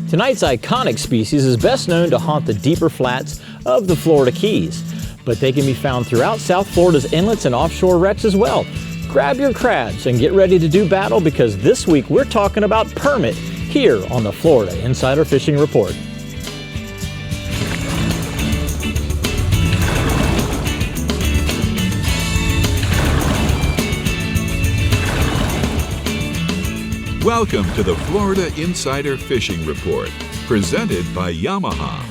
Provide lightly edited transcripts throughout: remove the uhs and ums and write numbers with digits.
Tonight's iconic species is best known to haunt the deeper flats of the Florida Keys, but they can be found throughout South Florida's inlets and offshore wrecks as well. Grab your crabs and get ready to do battle, because this week we're talking about permit here on the Florida Insider Fishing Report. Welcome to the Florida Insider Fishing Report, presented by Yamaha.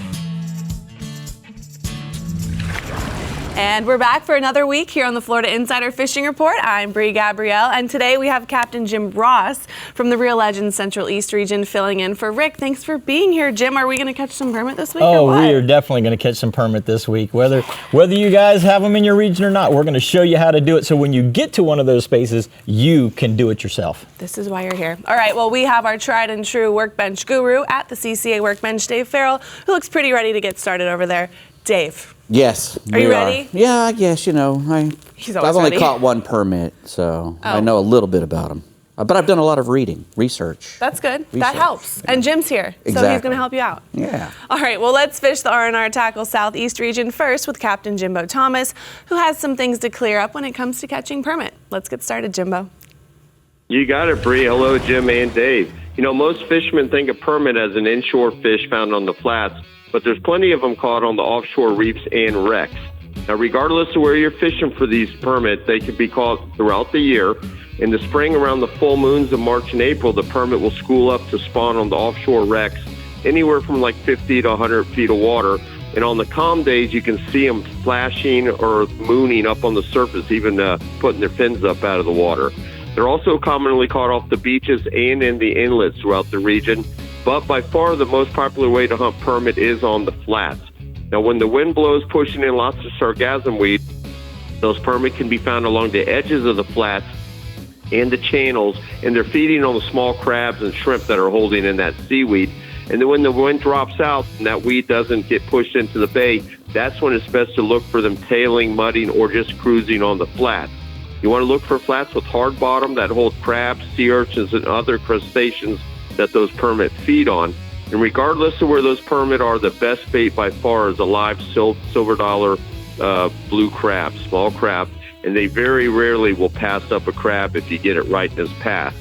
And we're back for another week here on the Florida Insider Fishing Report. I'm Brie Gabrielle, and today we have Captain Jim Ross from the Real Legends Central East region filling in for Rick. Thanks for being here, Jim. Are we going to catch some permit this week? Oh, we are definitely going to catch some permit this week. Whether you guys have them in your region or not, we're going to show you how to do it, so when you get to one of those spaces, you can do it yourself. This is why you're here. All right, well, we have our tried and true workbench guru at the CCA Workbench, Dave Farrell, who looks pretty ready to get started over there. Dave. Yes. Are you ready? Yeah, I guess, you know. I've only caught one permit, so I know a little bit about them. But I've done a lot of research. That's good. That helps. And Jim's here, so he's going to help you out. Yeah. All right, well, let's fish the R&R Tackle Southeast region first with Captain Jimbo Thomas, who has some things to clear up when it comes to catching permit. Let's get started, Jimbo. You got it, Bree. Hello, Jim and Dave. You know, most fishermen think of permit as an inshore fish found on the flats, but there's plenty of them caught on the offshore reefs and wrecks. Now, regardless of where you're fishing for these permits, they can be caught throughout the year. In the spring, around the full moons of March and April, the permit will school up to spawn on the offshore wrecks, anywhere from like 50 to 100 feet of water. And on the calm days, you can see them flashing or mooning up on the surface, even putting their fins up out of the water. They're also commonly caught off the beaches and in the inlets throughout the region. But by far the most popular way to hunt permit is on the flats. Now, when the wind blows pushing in lots of sargassum weed, those permit can be found along the edges of the flats and the channels, and they're feeding on the small crabs and shrimp that are holding in that seaweed. And then when the wind drops out and that weed doesn't get pushed into the bay, that's when it's best to look for them tailing, mudding, or just cruising on the flats. You want to look for flats with hard bottom that hold crabs, sea urchins, and other crustaceans that those permit feed on. And regardless of where those permit are, the best bait by far is a live silver dollar blue crab, small crab, and they very rarely will pass up a crab if you get it right in his path.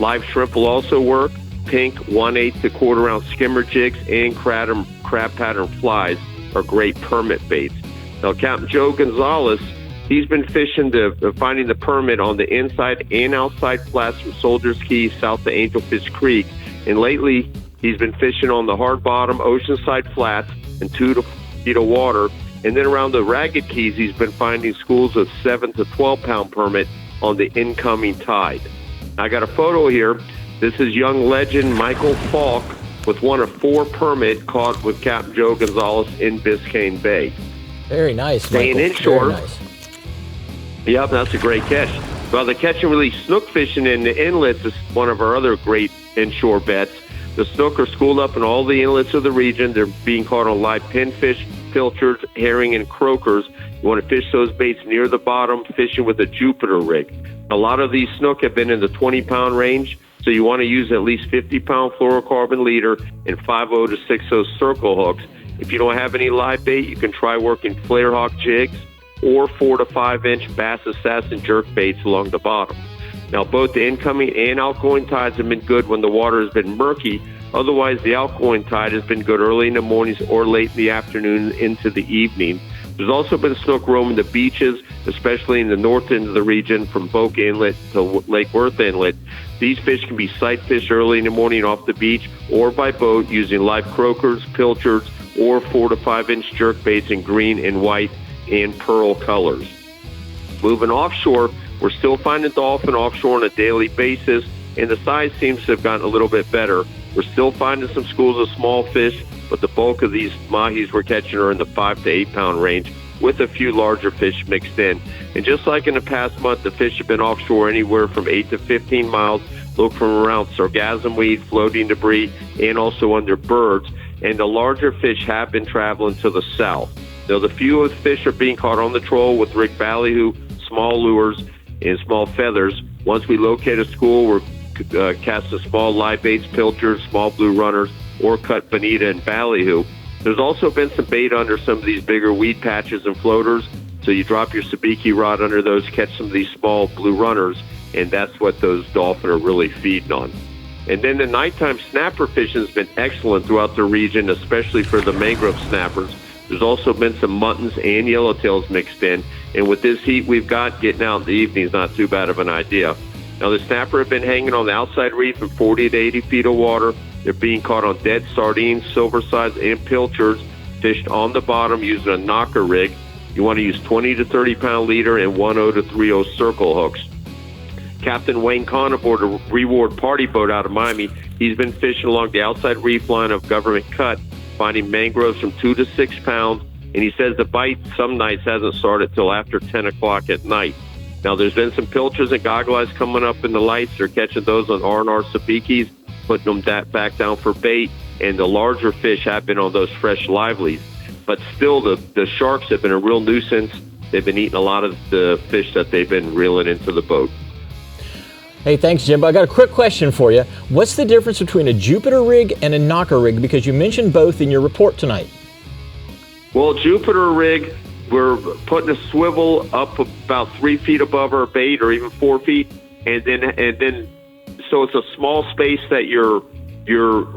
Live shrimp will also work. Pink 1/8 to quarter ounce skimmer jigs and crab pattern flies are great permit baits. Now, Captain Joe Gonzalez, he's been fishing finding the permit on the inside and outside flats from Soldiers Key south to Angelfish Creek. And lately, he's been fishing on the hard bottom oceanside flats in 2 feet of water. And then around the Ragged Keys, he's been finding schools of 7 to 12 pound permit on the incoming tide. I got a photo here. This is young legend Michael Falk with one of 4 permit caught with Captain Joe Gonzalez in Biscayne Bay. Very nice, Staying Michael. inshore. Very nice. Yep, that's a great catch. Well, the catch and release snook fishing in the inlets is one of our other great inshore bets. The snook are schooled up in all the inlets of the region. They're being caught on live pinfish, pilchards, herring, and croakers. You want to fish those baits near the bottom, fishing with a Jupiter rig. A lot of these snook have been in the 20-pound range, so you want to use at least 50-pound fluorocarbon leader and 5/0 to 6/0 circle hooks. If you don't have any live bait, you can try working flare hawk jigs or 4 to 5 inch bass assassin jerk baits along the bottom. Now, both the incoming and outgoing tides have been good when the water has been murky. Otherwise, the outgoing tide has been good early in the mornings or late in the afternoon into the evening. There's also been snook roaming the beaches, especially in the north end of the region from Boca Inlet to Lake Worth Inlet. These fish can be sight fished early in the morning off the beach or by boat using live croakers, pilchards, or 4 to 5 inch jerk baits in green and white and pearl colors. Moving offshore, we're still finding dolphin offshore on a daily basis, and the size seems to have gotten a little bit better. We're still finding some schools of small fish, but the bulk of these mahis we're catching are in the 5 to 8 pound range, with a few larger fish mixed in. And just like in the past month, the fish have been offshore anywhere from 8 to 15 miles. Look from around sargassum weed, floating debris, and also under birds. And the larger fish have been traveling to the south. Now, the few of the fish are being caught on the troll with rig ballyhoo, small lures, and small feathers. Once we locate a school, we're casting small live baits, pilchards, small blue runners, or cut bonita and ballyhoo. There's also been some bait under some of these bigger weed patches and floaters. So you drop your sabiki rod under those, catch some of these small blue runners, and that's what those dolphin are really feeding on. And then the nighttime snapper fishing has been excellent throughout the region, especially for the mangrove snappers. There's also been some muttons and yellowtails mixed in. And with this heat we've got, getting out in the evening is not too bad of an idea. Now, the snapper have been hanging on the outside reef in 40 to 80 feet of water. They're being caught on dead sardines, silver sides, and pilchards, fished on the bottom using a knocker rig. You want to use 20 to 30 pound leader and 1/0 to 3/0 circle hooks. Captain Wayne Kahn aboard a Reward party boat out of Miami, he's been fishing along the outside reef line of Government Cut, finding mangroves from 2 to 6 pounds, and he says the bite some nights hasn't started till after 10 o'clock at night. Now, there's been some pilchards and goggle eyes coming up in the lights. They're catching those on R&R sabikis, putting them back down for bait, and the larger fish have been on those fresh livelies. But still, the sharks have been a real nuisance. They've been eating a lot of the fish that they've been reeling into the boat. Hey, thanks, Jimbo. I got a quick question for you. What's the difference between a Jupiter rig and a knocker rig? Because you mentioned both in your report tonight. Well, Jupiter rig, we're putting a swivel up about 3 feet above our bait, or even 4 feet, and then so it's a small space that your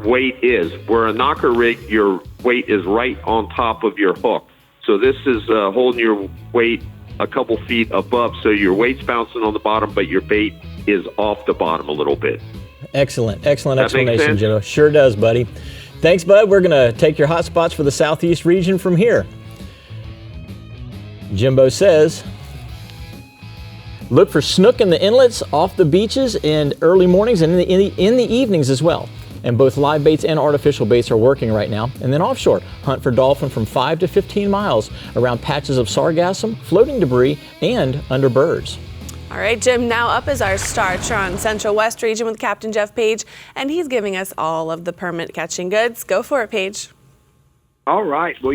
weight is. Where a knocker rig, your weight is right on top of your hook. So this is holding your weight a couple feet above, so your weight's bouncing on the bottom, but your bait is off the bottom a little bit. Excellent explanation, Jimbo. Sure does, buddy. Thanks, bud. We're going to take your hot spots for the southeast region from here. Jimbo says, look for snook in the inlets, off the beaches, and early mornings, and in the evenings as well. And both live baits and artificial baits are working right now. And then offshore, hunt for dolphin from 5 to 15 miles around patches of sargassum, floating debris, and under birds. All right, Jim, now up is our starcher on Central West region with Captain Jeff Page, and he's giving us all of the permit catching goods. Go for it, Page. All right. Well,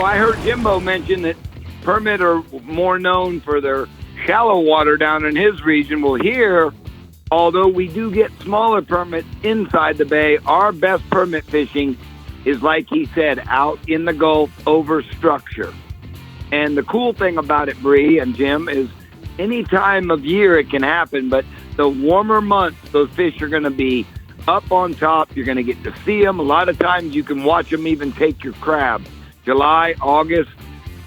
I heard Jimbo mention that permit are more known for their shallow water down in his region. Well, here, although we do get smaller permits inside the bay, our best permit fishing is, like he said, out in the Gulf over structure. And the cool thing about it, Bree and Jim, is any time of year it can happen, but the warmer months, those fish are going to be up on top. You're going to get to see them. A lot of times you can watch them even take your crab. July, August,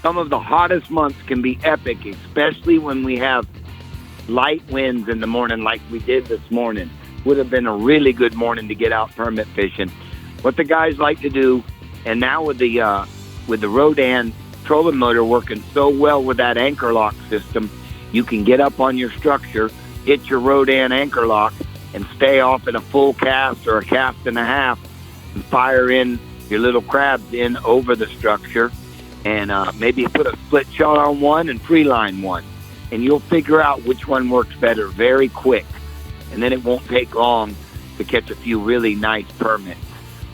some of the hottest months can be epic, especially when we have light winds in the morning like we did this morning. Would have been a really good morning to get out permit fishing. What the guys like to do, and now with the Rodan trolling motor working so well with that anchor lock system, you can get up on your structure, hit your Rodan anchor lock, and stay off at a full cast or a cast and a half, and fire in your little crabs in over the structure, and maybe put a split shot on one and free line one. And you'll figure out which one works better very quick. And then it won't take long to catch a few really nice permits.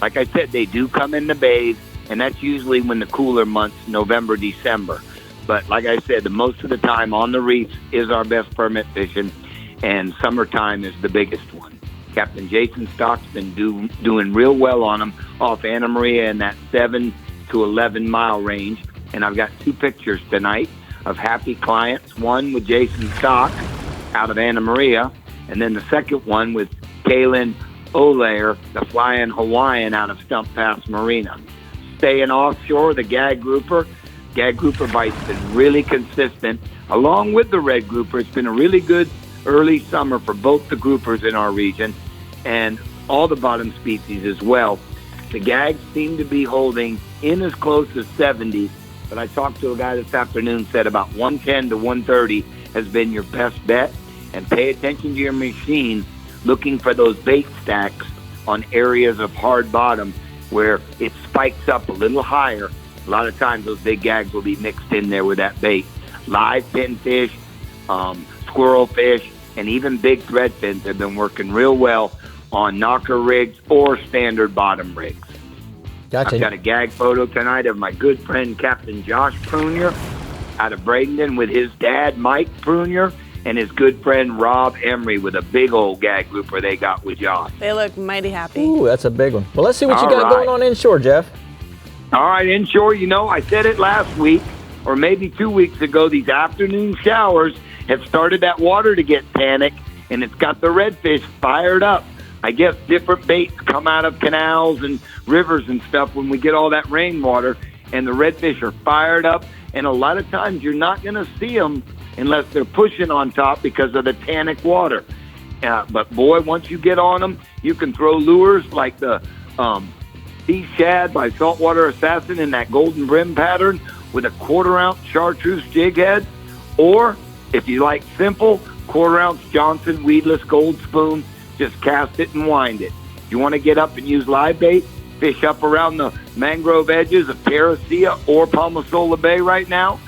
Like I said, they do come in the bays, and that's usually when the cooler months, November, December. But like I said, the most of the time on the reefs is our best permit fishing, and summertime is the biggest one. Captain Jason Stock's been doing real well on them off Anna Maria in that 7 to 11 mile range. And I've got 2 pictures tonight of happy clients, one with Jason Stock out of Anna Maria, and then the second one with Kaylin Olayer, the flying Hawaiian out of Stump Pass Marina. Staying offshore, the Gag Grouper. Gag Grouper bite's been really consistent. Along with the red grouper, it's been a really good early summer for both the groupers in our region and all the bottom species as well. The gags seem to be holding in as close as 70, but I talked to a guy this afternoon, said about 110 to 130 has been your best bet. And pay attention to your machine, looking for those bait stacks on areas of hard bottom where it spikes up a little higher. A lot of times those big gags will be mixed in there with that bait. Live pinfish, squirrelfish, and even big threadfins have been working real well on knocker rigs or standard bottom rigs. Gotcha. I've got a gag photo tonight of my good friend Captain Josh Prunier out of Bradenton with his dad, Mike Prunier, and his good friend Rob Emery with a big old gag grouper they got with Josh. They look mighty happy. Ooh, that's a big one. Well, let's see what you got going on inshore, Jeff. All right, inshore, I said it last week, or maybe 2 weeks ago, these afternoon showers have started that water to get tannic, and it's got the redfish fired up. I guess different baits come out of canals and rivers and stuff when we get all that rainwater, and the redfish are fired up, and a lot of times you're not going to see them unless they're pushing on top because of the tannic water. But boy, once you get on them, you can throw lures like the sea shad by Saltwater Assassin in that golden brim pattern with a 1/4 ounce chartreuse jig head, or if you like simple, 1/4 ounce Johnson weedless gold spoon. Just cast it and wind it. You want to get up and use live bait? Fish up around the mangrove edges of Terracea or Palmasola Bay right now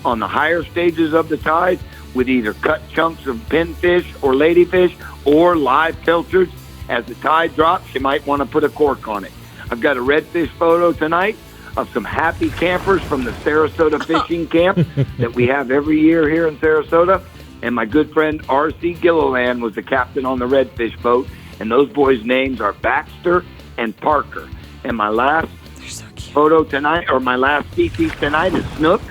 on the higher stages of the tide with either cut chunks of pinfish or ladyfish or live pilchards. As the tide drops, you might want to put a cork on it. I've got a redfish photo tonight of some happy campers from the Sarasota fishing camp that we have every year here in Sarasota. And my good friend R.C. Gilliland was the captain on the redfish boat. And those boys' names are Baxter and Parker. And my last photo tonight, or my last species tonight, is snook.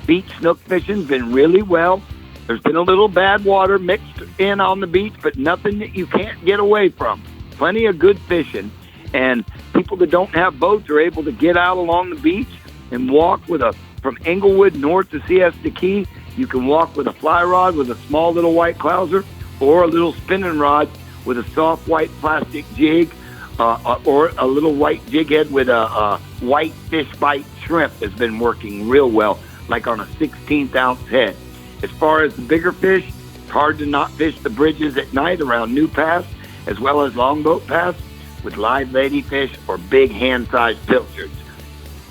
Beach snook fishing's been really well. There's been a little bad water mixed in on the beach, but nothing that you can't get away from. Plenty of good fishing. And people that don't have boats are able to get out along the beach and walk from Englewood north to Siesta Key. You can walk with a fly rod with a small little white clouser, or a little spinning rod with a soft white plastic jig, or a little white jig head with a white fish bite shrimp has been working real well, like on a 16th ounce head. As far as the bigger fish, it's hard to not fish the bridges at night around New Pass, as well as Longboat Pass, with live ladyfish or big hand-sized pilchards.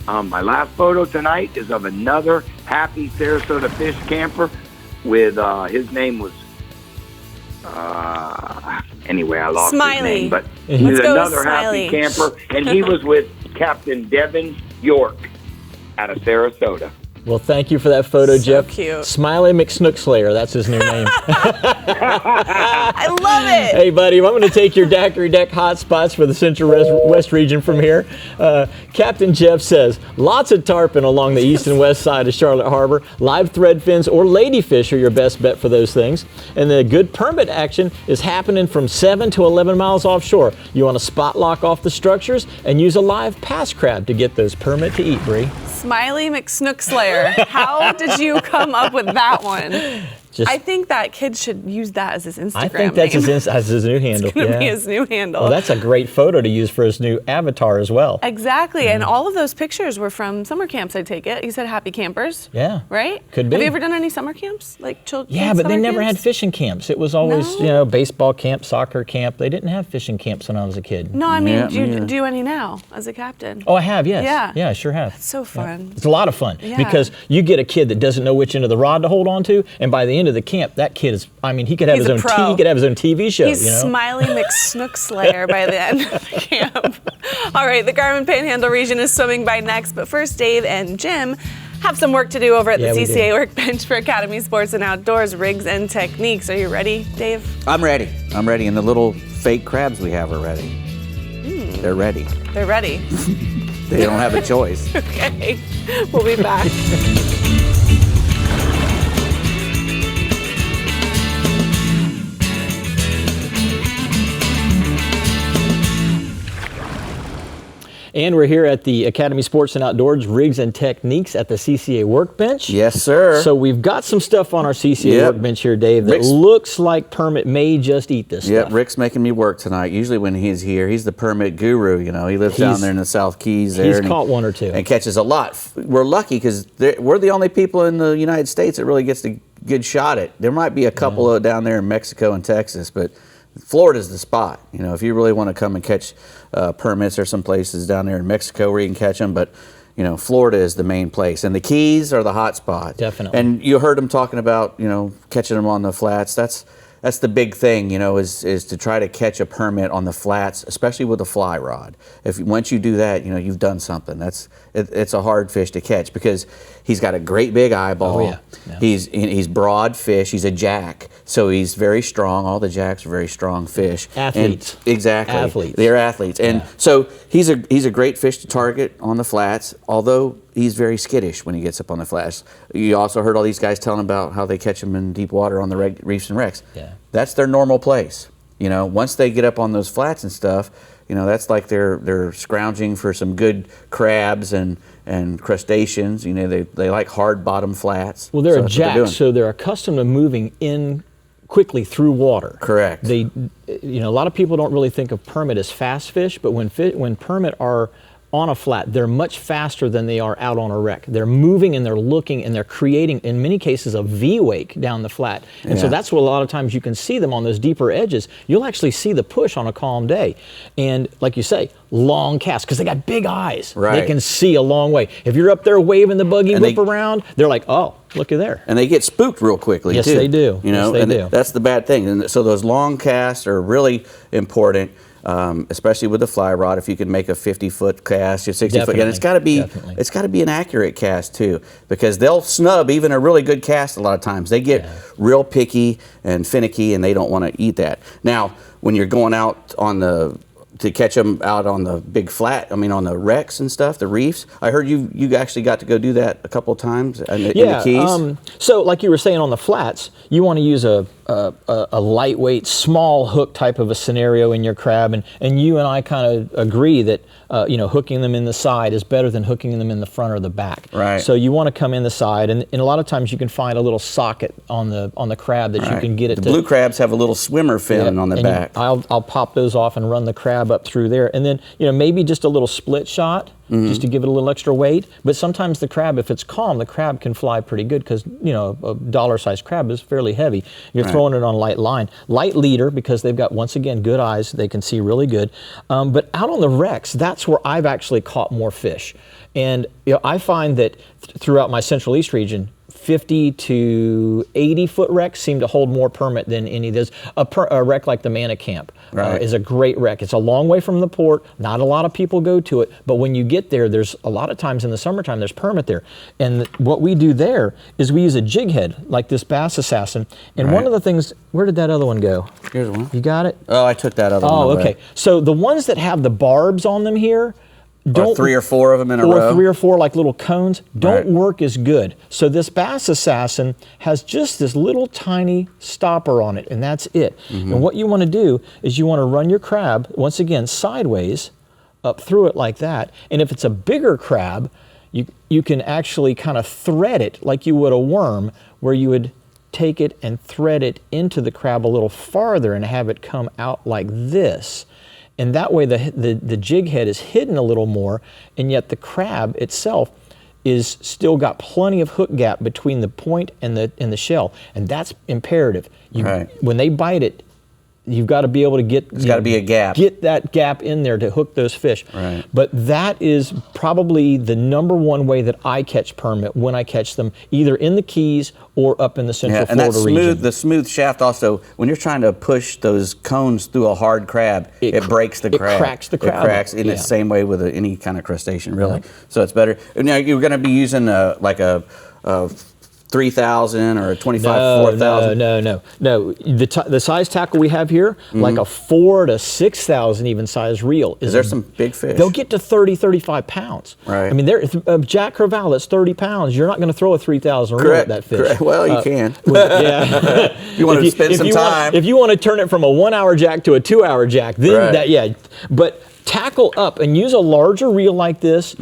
My last photo tonight is of another happy Sarasota fish camper with, his name was, anyway, I lost Smiley. his name, but he was another happy camper, and he was with Captain Devin York out of Sarasota. Well, thank you for that photo, Jeff. Cute. Smiley McSnookslayer, that's his new name. I love it. Hey, buddy, I'm going to take your daiquiri deck hot spots for the Central West region from here. Captain Jeff says, lots of tarpon along the east and west side of Charlotte Harbor. Live thread fins or ladyfish are your best bet for those things. And the good permit action is happening from 7 to 11 miles offshore. You want to spot lock off the structures and use a live pass crab to get those permit to eat, Brie. Smiley McSnookslayer. How did you come up with that one? I think that kid should use that as his Instagram I think that's his new handle. It's going to be his new handle. Well, that's a great photo to use for his new avatar as well. Exactly, and all of those pictures were from summer camps, I take it. You said happy campers. Yeah. Right? Could be. Have you ever done any summer camps? Like children? Yeah, but they never had fishing camps. It was always, baseball camp, soccer camp. They didn't have fishing camps when I was a kid. No, I mean, do you do any now as a captain? Oh, I have, yes. Yeah. Yeah, I sure have. That's so fun. Yeah. It's a lot of fun because you get a kid that doesn't know which end of the rod to hold on to, and by the end of the camp, that kid is, he could have his own TV show. He's Smiley McSnookslayer by the end of the camp. All right, the Garmin Panhandle region is swimming by next, but first Dave and Jim have some work to do over at the CCA workbench for Academy Sports and Outdoors rigs and techniques. Are you ready, Dave? I'm ready. And the little fake crabs we have are ready. They're ready. They're ready. They don't have a choice. Okay, we'll be back. And we're here at the Academy Sports and Outdoors Rigs and Techniques at the CCA workbench. Yes, sir. So we've got some stuff on our CCA workbench here, Dave, that looks like Permit may just eat this stuff. Rick's making me work tonight. Usually when he's here, he's the permit guru. He lives down there in the South Keys. He's caught one or two. And catches a lot. We're lucky because we're the only people in the United States that really gets a good shot at. There might be a couple down there in Mexico and Texas, but Florida's the spot. If you really want to come and catch permits, there's some places down there in Mexico where you can catch them, but Florida is the main place, and the Keys are the hot spot. Definitely. And you heard him talking about catching them on the flats. That's that's the big thing, you know, is to try to catch a permit on the flats, especially with a fly rod. Once you do that, you know, you've done something. It's a hard fish to catch because he's got a great big eyeball. Oh, yeah. He's broad fish. He's a jack, so he's very strong. All the jacks are very strong fish. Athletes. Exactly. Athletes. They're athletes, and so he's a great fish to target on the flats. Although he's very skittish when he gets up on the flats. You also heard all these guys telling about how they catch him in deep water on the reefs and wrecks. Yeah. That's their normal place. You know, once they get up on those flats and stuff, you know, that's like they're scrounging for some good crabs and crustaceans. You know, they like hard bottom flats. Well, they're so a that's what jack, doing. so they're accustomed to moving in quickly through water. Correct. You know, a lot of people don't really think of permit as fast fish, but when permit are on a flat, they're much faster than they are out on a wreck. They're moving and they're looking and they're creating, in many cases, a V-wake down the flat. And so that's what a lot of times you can see them on those deeper edges. You'll actually see the push on a calm day. And like you say, long cast, because they got big eyes. Right. They can see a long way. If you're up there waving the buggy whip around, they're like, oh, looky there. And they get spooked real quickly, Yes, too. they do. You know, Yes, they and do. that's the bad thing. And so those long casts are really important. Especially with the fly rod, if you can make a 50-foot cast, or 60-foot, and it's got to be an accurate cast too, because they'll snub even a really good cast a lot of times. They get real picky and finicky, and they don't want to eat that. Now, when you're going out to catch them out on the big flat, I mean on the wrecks and stuff, the reefs. I heard you actually got to go do that a couple of times in the Keys. So like you were saying on the flats, you want to use a lightweight, small hook type of a scenario in your crab, and you and I kind of agree that you know, hooking them in the side is better than hooking them in the front or the back. Right. So you want to come in the side, and a lot of times you can find a little socket on the crab that you can get it. The blue crabs have a little swimmer fin on the back. I'll pop those off and run the crab up through there, and then you know, maybe just a little split shot. Just to give it a little extra weight. But sometimes the crab, if it's calm, the crab can fly pretty good because, you know, a dollar-sized crab is fairly heavy. You're throwing it on light line. Light leader, because they've got, once again, good eyes. They can see really good. But out on the wrecks, that's where I've actually caught more fish. And you know, I find that throughout my Central East region, 50 to 80 foot wrecks seem to hold more permit than any of those. A wreck like the Mana Camp is a great wreck. It's a long way from the port. Not a lot of people go to it, but when you get there, there's a lot of times in the summertime there's permit there. And what we do there is we use a jig head like this Bass Assassin. And one of the things, where did that other one go? Here's one. You got it? Oh, I took that other one away. Oh, okay. So the ones that have the barbs on them here, Or 3 or 4 of them in a row. Or 3 or 4 like little cones don't work as good. So this Bass Assassin has just this little tiny stopper on it, and that's it. And what you want to do is you want to run your crab, once again, sideways up through it like that. And if it's a bigger crab, you can actually kind of thread it like you would a worm, where you would take it and thread it into the crab a little farther and have it come out like this. And that way the jig head is hidden a little more, and yet the crab itself is still got plenty of hook gap between the point and the shell, and that's imperative. When they bite it, you've got to be able to get be a gap. Get that gap in there to hook those fish. Right. But that is probably the #1 way that I catch permit when I catch them, either in the Keys or up in the Central Florida region. The smooth shaft also, when you're trying to push those cones through a hard crab, it breaks the crab. It cracks the crab. It cracks in the same way with any kind of crustacean, really. So it's better. Now you're going to be using like a 3,000 or a 4,000? No. The size tackle we have here, like a 4 to 6,000 even size reel. Is there some big fish? They'll get to 30, 35 pounds. Right. I mean, a Jack Crevalle that's 30 pounds, you're not going to throw a 3,000 reel at that fish. Correct. Well, you can. Yeah. You want to spend some time. If you want to turn it from a 1-hour jack to a 2-hour jack, then But tackle up and use a larger reel like this.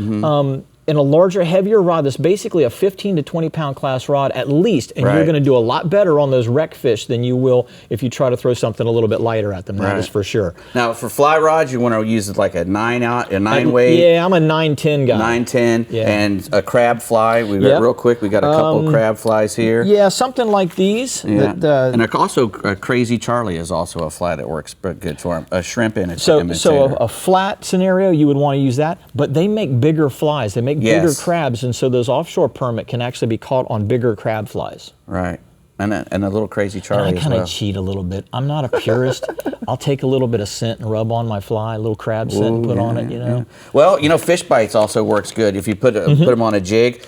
And a larger, heavier rod that's basically a 15 to 20 pound class rod at least, and you're going to do a lot better on those wreck fish than you will if you try to throw something a little bit lighter at them. That is for sure. Now for fly rods, you want to use like a 9 weight. Yeah, I'm a 9-10 guy. 9-10 and a crab fly. We got real quick. We got a couple crab flies here. Yeah, something like these. Yeah. And also a Crazy Charlie is also a fly that works good for them. A shrimp imitator. So a flat scenario, you would want to use that, but they make bigger flies. They make bigger crabs, and so those offshore permit can actually be caught on bigger crab flies. Right. And a little crazy Charlie And I as kind of well. cheat a little bit. I'm not a purist. I'll take a little bit of scent and rub on my fly, a little crab scent and put on it, you know. Well, fish bites also works good if you put them on a jig.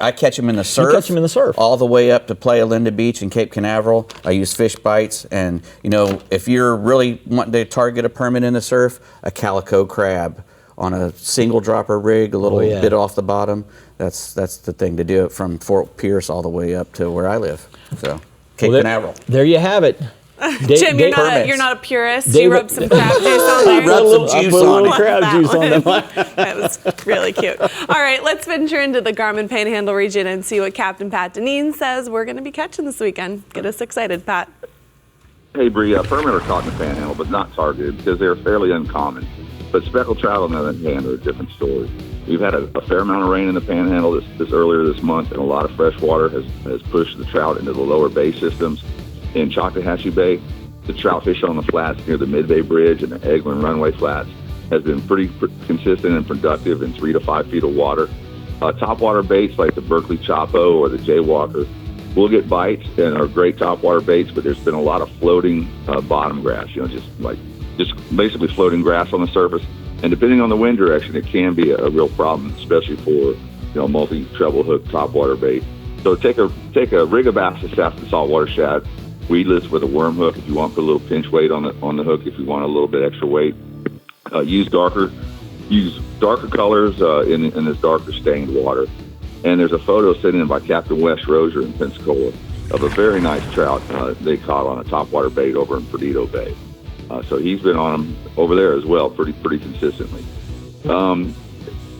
I catch them in the surf. You catch them in the surf. All the way up to Playa Linda Beach and Cape Canaveral. I use fish bites, and if you're really wanting to target a permit in the surf, a calico crab on a single dropper rig, a little bit off the bottom. That's the thing to do it from Fort Pierce all the way up to where I live. So Cape Canaveral. There you have it. Jim, you're not a purist. David- You rubbed some crab juice on there. Rub some juice on it. Crab That juice on them. That was really cute. All right, let's venture into the Garmin Panhandle region and see what Captain Pat Deneen says we're going to be catching this weekend. Get us excited, Pat. Hey, Brie, permit are caught in the Panhandle, but not targeted because they're fairly uncommon. But speckled trout, on the other hand, are a different story. We've had a fair amount of rain in the Panhandle this earlier this month, and a lot of fresh water has pushed the trout into the lower bay systems. In Choctawhatchee Bay, the trout fish on the flats near the Mid-Bay Bridge and the Eglin Runway flats has been pretty consistent and productive in 3 to 5 feet of water. Topwater baits like the Berkeley Chapo or the Jaywalker will get bites and are great topwater baits, but there's been a lot of floating bottom grass, just basically floating grass on the surface. And depending on the wind direction, it can be a real problem, especially for multi-treble hook topwater bait. So take a rig of bass to South saltwater shad, weedless with a worm hook if you want to put a little pinch weight on the hook if you want a little bit extra weight. Use darker colors in this darker stained water. And there's a photo sent in by Captain Wes Rozier in Pensacola of a very nice trout they caught on a topwater bait over in Perdido Bay. So he's been on them over there as well, pretty consistently.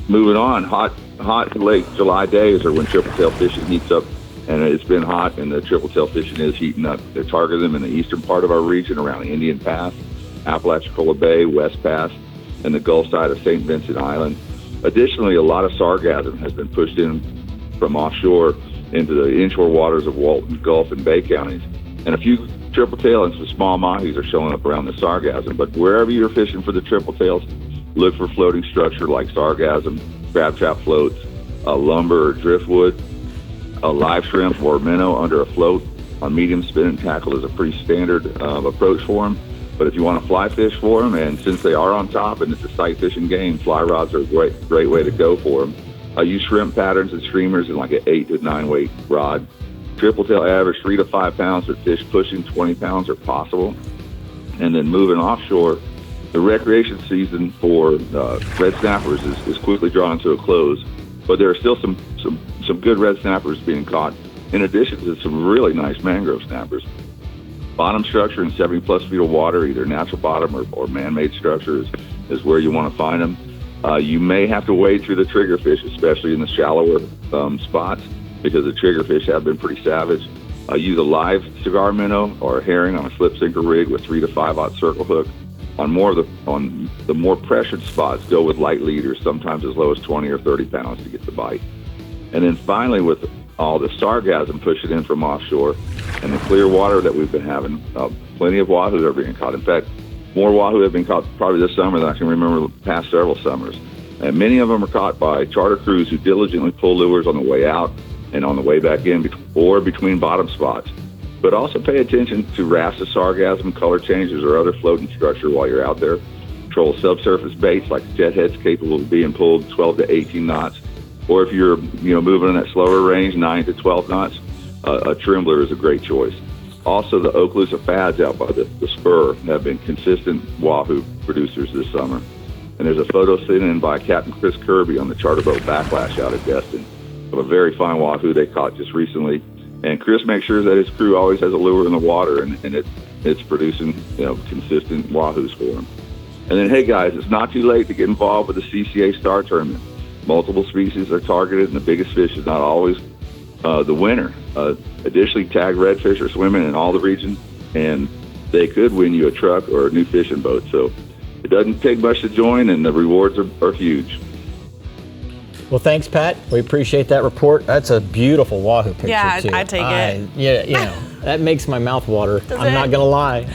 Moving on, hot late July days are when triple tail fishing heats up, and it's been hot, and the triple tail fishing is heating up. They're targeting them in the eastern part of our region around Indian Pass, Apalachicola Bay, West Pass, and the Gulf side of St. Vincent Island. Additionally, a lot of sargassum has been pushed in from offshore into the inshore waters of Walton, Gulf, and Bay counties, and a few triple tail and some small mahis are showing up around the sargassum. But wherever you're fishing for the triple tails, look for floating structure like sargassum, crab trap floats, lumber or driftwood, a live shrimp or minnow under a float on medium spinning tackle is a pretty standard approach for them. But if you want to fly fish for them, and since they are on top and it's a sight fishing game, fly rods are a great way to go for them. Use shrimp patterns and streamers in like an 8 to 9 weight rod. Triple tail average 3 to 5 pounds, with fish pushing 20 pounds are possible. And then moving offshore, the recreation season for red snappers is quickly drawing to a close, but there are still some good red snappers being caught, in addition to some really nice mangrove snappers. Bottom structure in 70 plus feet of water, either natural bottom or man-made structure is where you want to find them. You may have to wade through the triggerfish, especially in the shallower spots, because the triggerfish have been pretty savage. Use a live cigar minnow or a herring on a slip sinker rig with 3 to 5/0 circle hook. On the more pressured spots, go with light leaders, sometimes as low as 20 or 30 pounds to get the bite. And then finally, with all the sargassum pushing in from offshore and the clear water that we've been having, plenty of wahoo are being caught. In fact, more wahoo have been caught probably this summer than I can remember the past several summers. And many of them are caught by charter crews who diligently pull lures on the way out and on the way back in or between bottom spots. But also pay attention to rafts of sargassum, color changes, or other floating structure while you're out there. Control subsurface baits like jet heads capable of being pulled 12 to 18 knots. Or if you're moving in that slower range, 9 to 12 knots, a trembler is a great choice. Also, the Okaloosa Fads out by the spur have been consistent wahoo producers this summer. And there's a photo sent in by Captain Chris Kirby on the charter boat Backlash out at Destin of a very fine wahoo they caught just recently. And Chris makes sure that his crew always has a lure in the water, and it's producing consistent wahoos for him. And then, hey guys, it's not too late to get involved with the CCA Star Tournament. Multiple species are targeted, and the biggest fish is not always the winner. Additionally, tag redfish are swimming in all the regions, and they could win you a truck or a new fishing boat. So it doesn't take much to join, and the rewards are huge. Well, thanks, Pat. We appreciate that report. That's a beautiful wahoo picture, Yeah, too. I'd take it. Yeah, That makes my mouth water. Does I'm it? not gonna lie.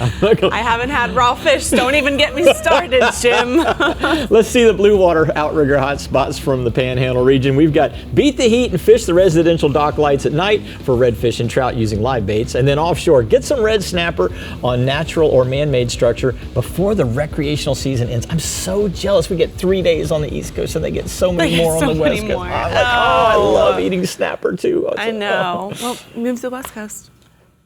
I haven't had raw fish, so don't even get me started, Jim. Let's see the blue water outrigger hotspots from the Panhandle region. We've got beat the heat and fish the residential dock lights at night for redfish and trout using live baits. And then offshore, get some red snapper on natural or man-made structure before the recreational season ends. I'm so jealous. We get 3 days on the East Coast and they get so many more on the West Coast. I'm like, I love eating snapper too. I know. Well, move to the West Coast.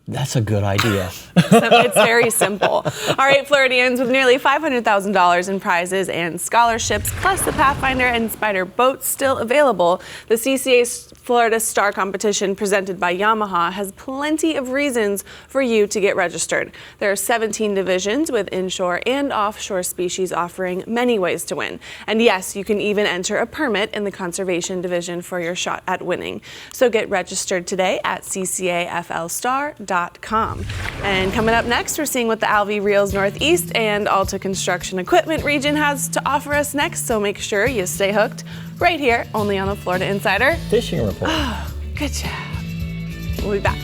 That's a good idea. It's very simple. All right, Floridians, with nearly $500,000 in prizes and scholarships, plus the Pathfinder and Spider boats still available, the CCA Florida Star Competition presented by Yamaha has plenty of reasons for you to get registered. There are 17 divisions with inshore and offshore species offering many ways to win. And yes, you can even enter a permit in the conservation division for your shot at winning. So get registered today at ccaflstar.com. And coming up next, we're seeing what the Alvey Reels Northeast and Alta Construction Equipment region has to offer us next. So make sure you stay hooked right here, only on the Florida Insider Fishing Report. Oh, good job. We'll be back.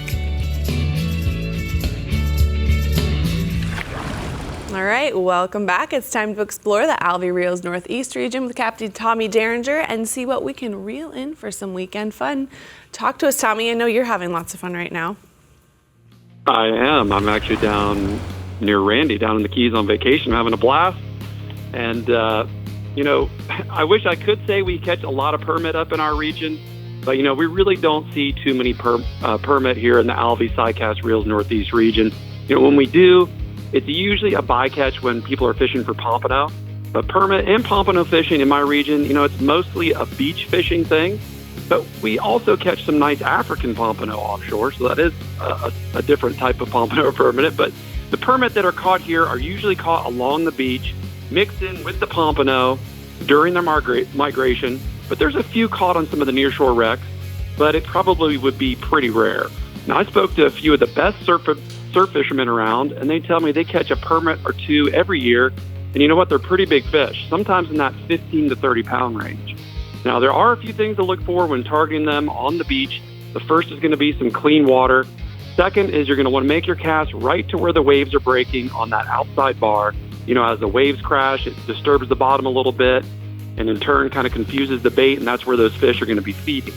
All right, welcome back. It's time to explore the Alvey Reels Northeast region with Captain Tommy Derringer and see what we can reel in for some weekend fun. Talk to us, Tommy. I know you're having lots of fun right now. I am. I'm actually down near Randy, down in the Keys on vacation, having a blast. And, I wish I could say we catch a lot of permit up in our region, but, we really don't see too many permit here in the Alvey Cycast Reels Northeast region. When we do, it's usually a bycatch when people are fishing for pompano. But permit and pompano fishing in my region, it's mostly a beach fishing thing. But we also catch some nice African pompano offshore, so that is a different type of pompano permit. But the permit that are caught here are usually caught along the beach, mixed in with the pompano during their migration. But there's a few caught on some of the nearshore wrecks, but it probably would be pretty rare. Now, I spoke to a few of the best surf fishermen around, and they tell me they catch a permit or two every year. And you know what? They're pretty big fish, sometimes in that 15 to 30 pound range. Now, there are a few things to look for when targeting them on the beach. The first is going to be some clean water. Second is you're going to want to make your cast right to where the waves are breaking on that outside bar. As the waves crash, it disturbs the bottom a little bit and in turn kind of confuses the bait, and that's where those fish are going to be feeding.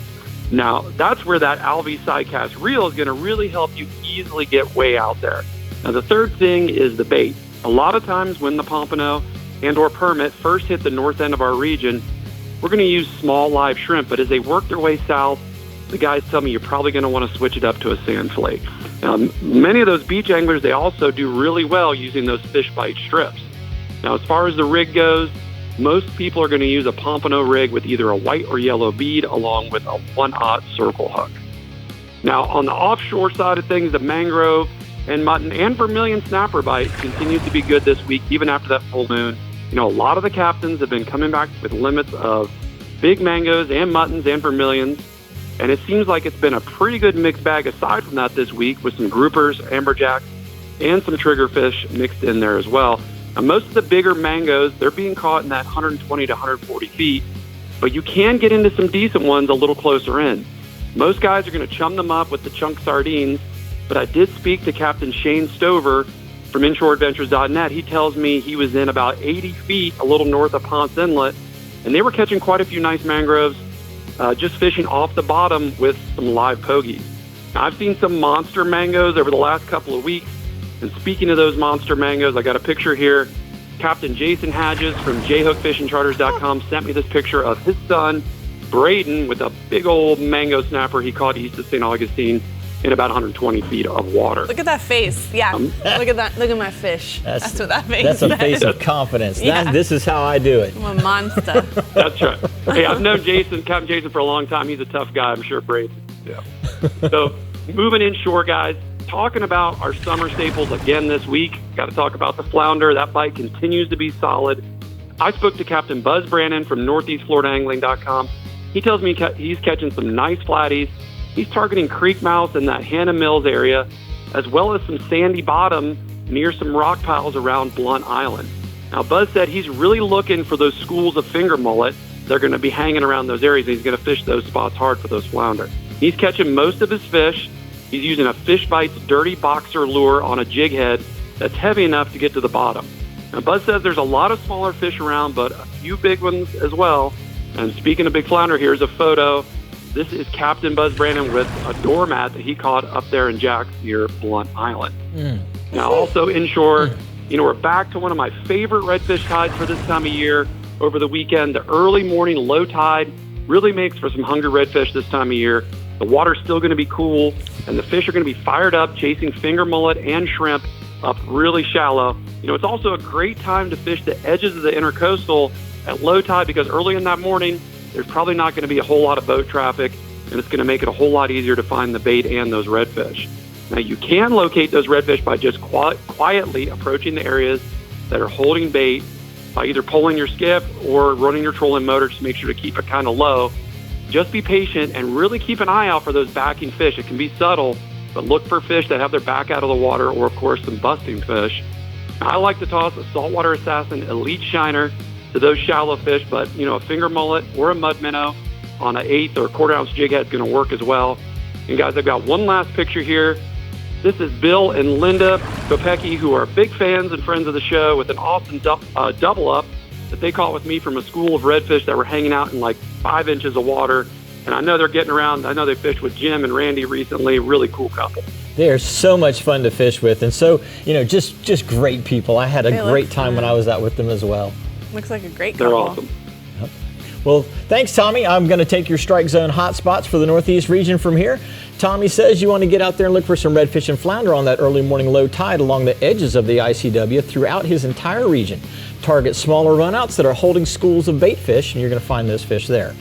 Now, that's where that Alvey Cycast reel is going to really help you easily get way out there. Now, the third thing is the bait. A lot of times when the pompano and or permit first hit the north end of our region, we're going to use small live shrimp, but as they work their way south, the guys tell me you're probably going to want to switch it up to a sand flake. Now, many of those beach anglers, they also do really well using those fish bite strips. Now, as far as the rig goes, most people are going to use a Pompano rig with either a white or yellow bead along with a 1/0 circle hook. Now, on the offshore side of things, the mangrove and mutton and vermilion snapper bite continues to be good this week, even after that full moon. A lot of the captains have been coming back with limits of big mangoes and muttons and vermilions, and it seems like it's been a pretty good mixed bag aside from that this week with some groupers, amberjacks, and some triggerfish mixed in there as well. Now, most of the bigger mangoes, they're being caught in that 120 to 140 feet, but you can get into some decent ones a little closer in. Most guys are going to chum them up with the chunk sardines, but I did speak to Captain Shane Stover from InshoreAdventures.net. He tells me he was in about 80 feet a little north of Ponce Inlet, and they were catching quite a few nice mangroves, just fishing off the bottom with some live pogies. Now, I've seen some monster mangoes over the last couple of weeks, and speaking of those monster mangoes, I got a picture here. Captain Jason Hadges from jhookfishingcharters.com sent me this picture of his son, Braden, with a big old mango snapper he caught east of St. Augustine in about 120 feet of water. Look at that face. Yeah, look at that. Look at my fish. That's what that face is. That's a face of confidence. Yeah. This is how I do it. I'm a monster. That's right. Hey, I've known Captain Jason for a long time. He's a tough guy. I'm sure Braden. Yeah. So moving inshore, guys, talking about our summer staples again this week. Got to talk about the flounder. That bite continues to be solid. I spoke to Captain Buzz Brannon from NortheastFloridaAngling.com. He tells me he's catching some nice flatties. He's targeting creek mouths in that Hannah Mills area, as well as some sandy bottom near some rock piles around Blunt Island. Now, Buzz said he's really looking for those schools of finger mullet. They're going to be hanging around those areas, and he's going to fish those spots hard for those flounder. He's catching most of his fish He's using a Fish Bites Dirty Boxer lure on a jig head that's heavy enough to get to the bottom. Now, Buzz says there's a lot of smaller fish around, but a few big ones as well. And speaking of big flounder, here's a photo. This is Captain Buzz Brandon with a doormat that he caught up there in Jack's near Blunt Island. Now, also inshore, we're back to one of my favorite redfish tides for this time of year. Over the weekend, the early morning low tide really makes for some hungry redfish this time of year. The water's still going to be cool, and the fish are going to be fired up, chasing finger mullet and shrimp up really shallow. It's also a great time to fish the edges of the intercoastal at low tide because early in that morning, there's probably not going to be a whole lot of boat traffic, and it's going to make it a whole lot easier to find the bait and those redfish. Now, you can locate those redfish by just quietly approaching the areas that are holding bait by either pulling your skiff or running your trolling motor to make sure to keep it kind of low. Just be patient and really keep an eye out for those backing fish. It can be subtle, but look for fish that have their back out of the water or, of course, some busting fish. Now, I like to toss a Saltwater Assassin Elite Shiner to those shallow fish, but, a finger mullet or a mud minnow on an 1/8 or 1/4 ounce jig head is going to work as well. And, guys, I've got one last picture here. This is Bill and Linda Kopecki, who are big fans and friends of the show, with an awesome double up that they caught with me from a school of redfish that were hanging out in like 5 inches of water. And I know they're getting around. I know they fished with Jim and Randy recently. Really cool couple. They are so much fun to fish with, and so, just great people. I had a great time when I was out with them as well. Looks like a great couple. They're awesome. Well, thanks, Tommy. I'm going to take your strike zone hotspots for the Northeast region from here. Tommy says you want to get out there and look for some redfish and flounder on that early morning low tide along the edges of the ICW throughout his entire region. Target smaller runouts that are holding schools of bait fish, and you're going to find those fish there.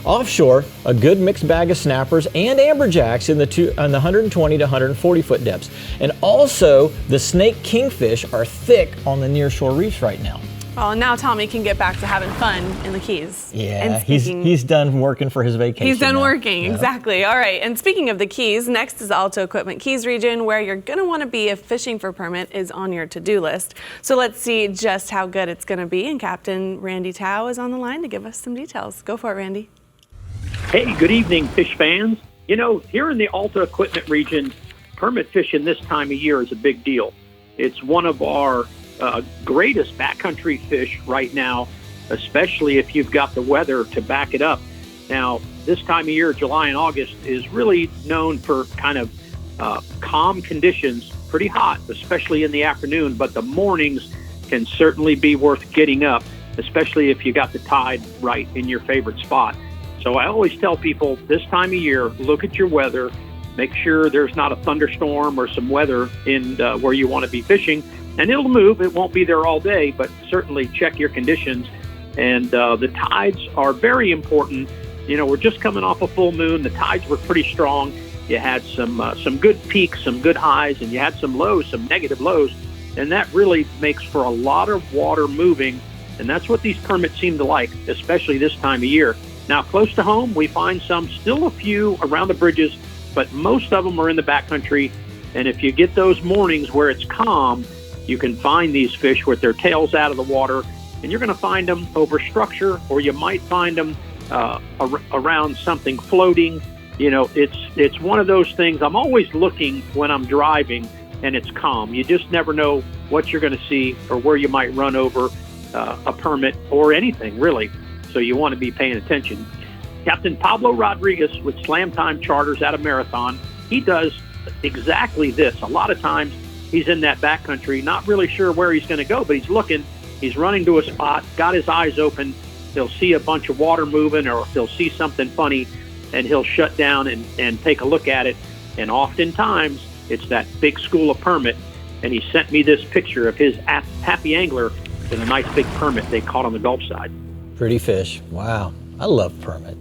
Offshore, a good mixed bag of snappers and amberjacks in the 120 to 140 foot depths. And also, the snake kingfish are thick on the nearshore reefs right now. Well, and now Tommy can get back to having fun in the Keys. Yeah, he's done working for his vacation. He's done now. working, Yeah. Exactly. All right, and speaking of the Keys, next is the Alto Equipment Keys region, where you're going to want to be if fishing for permit is on your to-do list. So let's see just how good it's going to be, and Captain Randy Tao is on the line to give us some details. Go for it, Randy. Hey, good evening, fish fans. Here in the Alta Equipment region, permit fishing this time of year is a big deal. It's one of our greatest backcountry fish right now, especially if you've got the weather to back it up. Now, this time of year, July and August, is really known for kind of calm conditions, pretty hot, especially in the afternoon, but the mornings can certainly be worth getting up, especially if you got the tide right in your favorite spot. So I always tell people this time of year, look at your weather, make sure there's not a thunderstorm or some weather in where you want to be fishing, and it'll move. It won't be there all day, but certainly check your conditions. And the tides are very important. We're just coming off a full moon. The tides were pretty strong. You had some good peaks, some good highs, and you had some lows, some negative lows, and that really makes for a lot of water moving, and that's what these permits seem to like, especially this time of year. Now, close to home, we find still a few around the bridges, but most of them are in the backcountry. And if you get those mornings where it's calm, you can find these fish with their tails out of the water, and you're going to find them over structure, or you might find them around something floating. It's one of those things. I'm always looking when I'm driving and it's calm. You just never know what you're going to see or where you might run over a permit or anything, really. So you want to be paying attention. Captain Pablo Rodriguez with Slam Time Charters out of Marathon, he does exactly this. A lot of times he's in that backcountry, not really sure where he's going to go, but he's looking. He's running to a spot, got his eyes open. He'll see a bunch of water moving, or he'll see something funny, and he'll shut down and take a look at it. And oftentimes it's that big school of permit. And he sent me this picture of his happy angler with a nice big permit they caught on the Gulf side. Pretty fish. Wow. I love permit.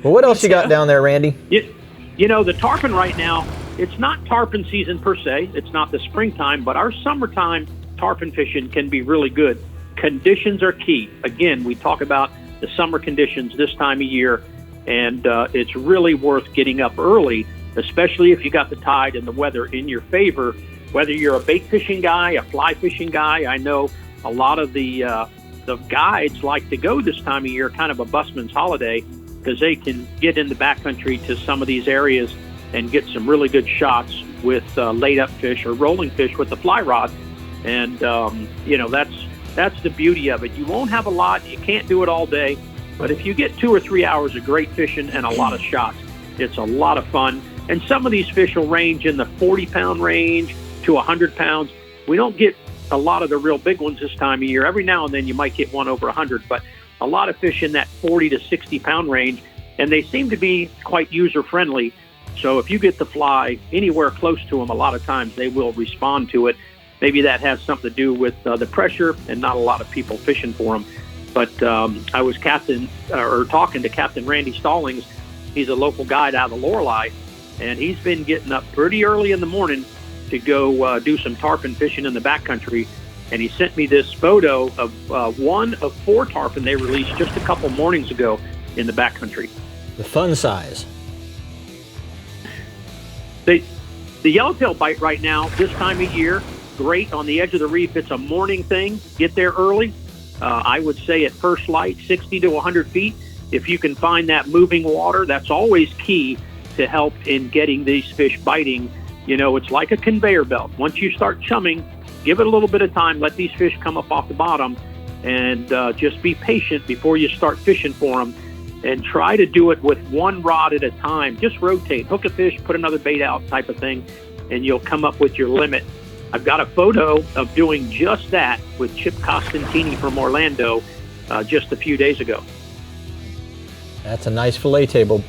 Well, what else you got down there, Randy? The tarpon right now, it's not tarpon season per se. It's not the springtime, but our summertime tarpon fishing can be really good. Conditions are key. Again, we talk about the summer conditions this time of year, and it's really worth getting up early, especially if you got the tide and the weather in your favor. Whether you're a bait fishing guy, a fly fishing guy, I know a lot of the guides like to go this time of year, kind of a busman's holiday, because they can get in the backcountry to some of these areas and get some really good shots with laid up fish or rolling fish with the fly rod. And, that's the beauty of it. You won't have a lot. You can't do it all day. But if you get 2 or 3 hours of great fishing and a lot of shots, it's a lot of fun. And some of these fish will range in the 40-pound range to 100 pounds. We don't get a lot of the real big ones this time of year. Every now and then you might get one over 100, but a lot of fish in that 40 to 60-pound range, and they seem to be quite user-friendly. So if you get the fly anywhere close to them, a lot of times they will respond to it. Maybe that has something to do with the pressure and not a lot of people fishing for them. But I was talking to Captain Randy Stallings. He's a local guide out of the Lorelei, and he's been getting up pretty early in the morning to go do some tarpon fishing in the backcountry. And he sent me this photo of one of 4 tarpon they released just a couple mornings ago in the backcountry. The fun size. The yellowtail bite right now, this time of year, great on the edge of the reef. It's a morning thing. Get there early. I would say at first light, 60 to 100 feet. If you can find that moving water, that's always key to help in getting these fish biting. It's like a conveyor belt. Once you start chumming, give it a little bit of time. Let these fish come up off the bottom, and just be patient before you start fishing for them. And try to do it with one rod at a time. Just rotate, hook a fish, put another bait out type of thing, and you'll come up with your limit. I've got a photo of doing just that with Chip Costantini from Orlando just a few days ago. That's a nice fillet table.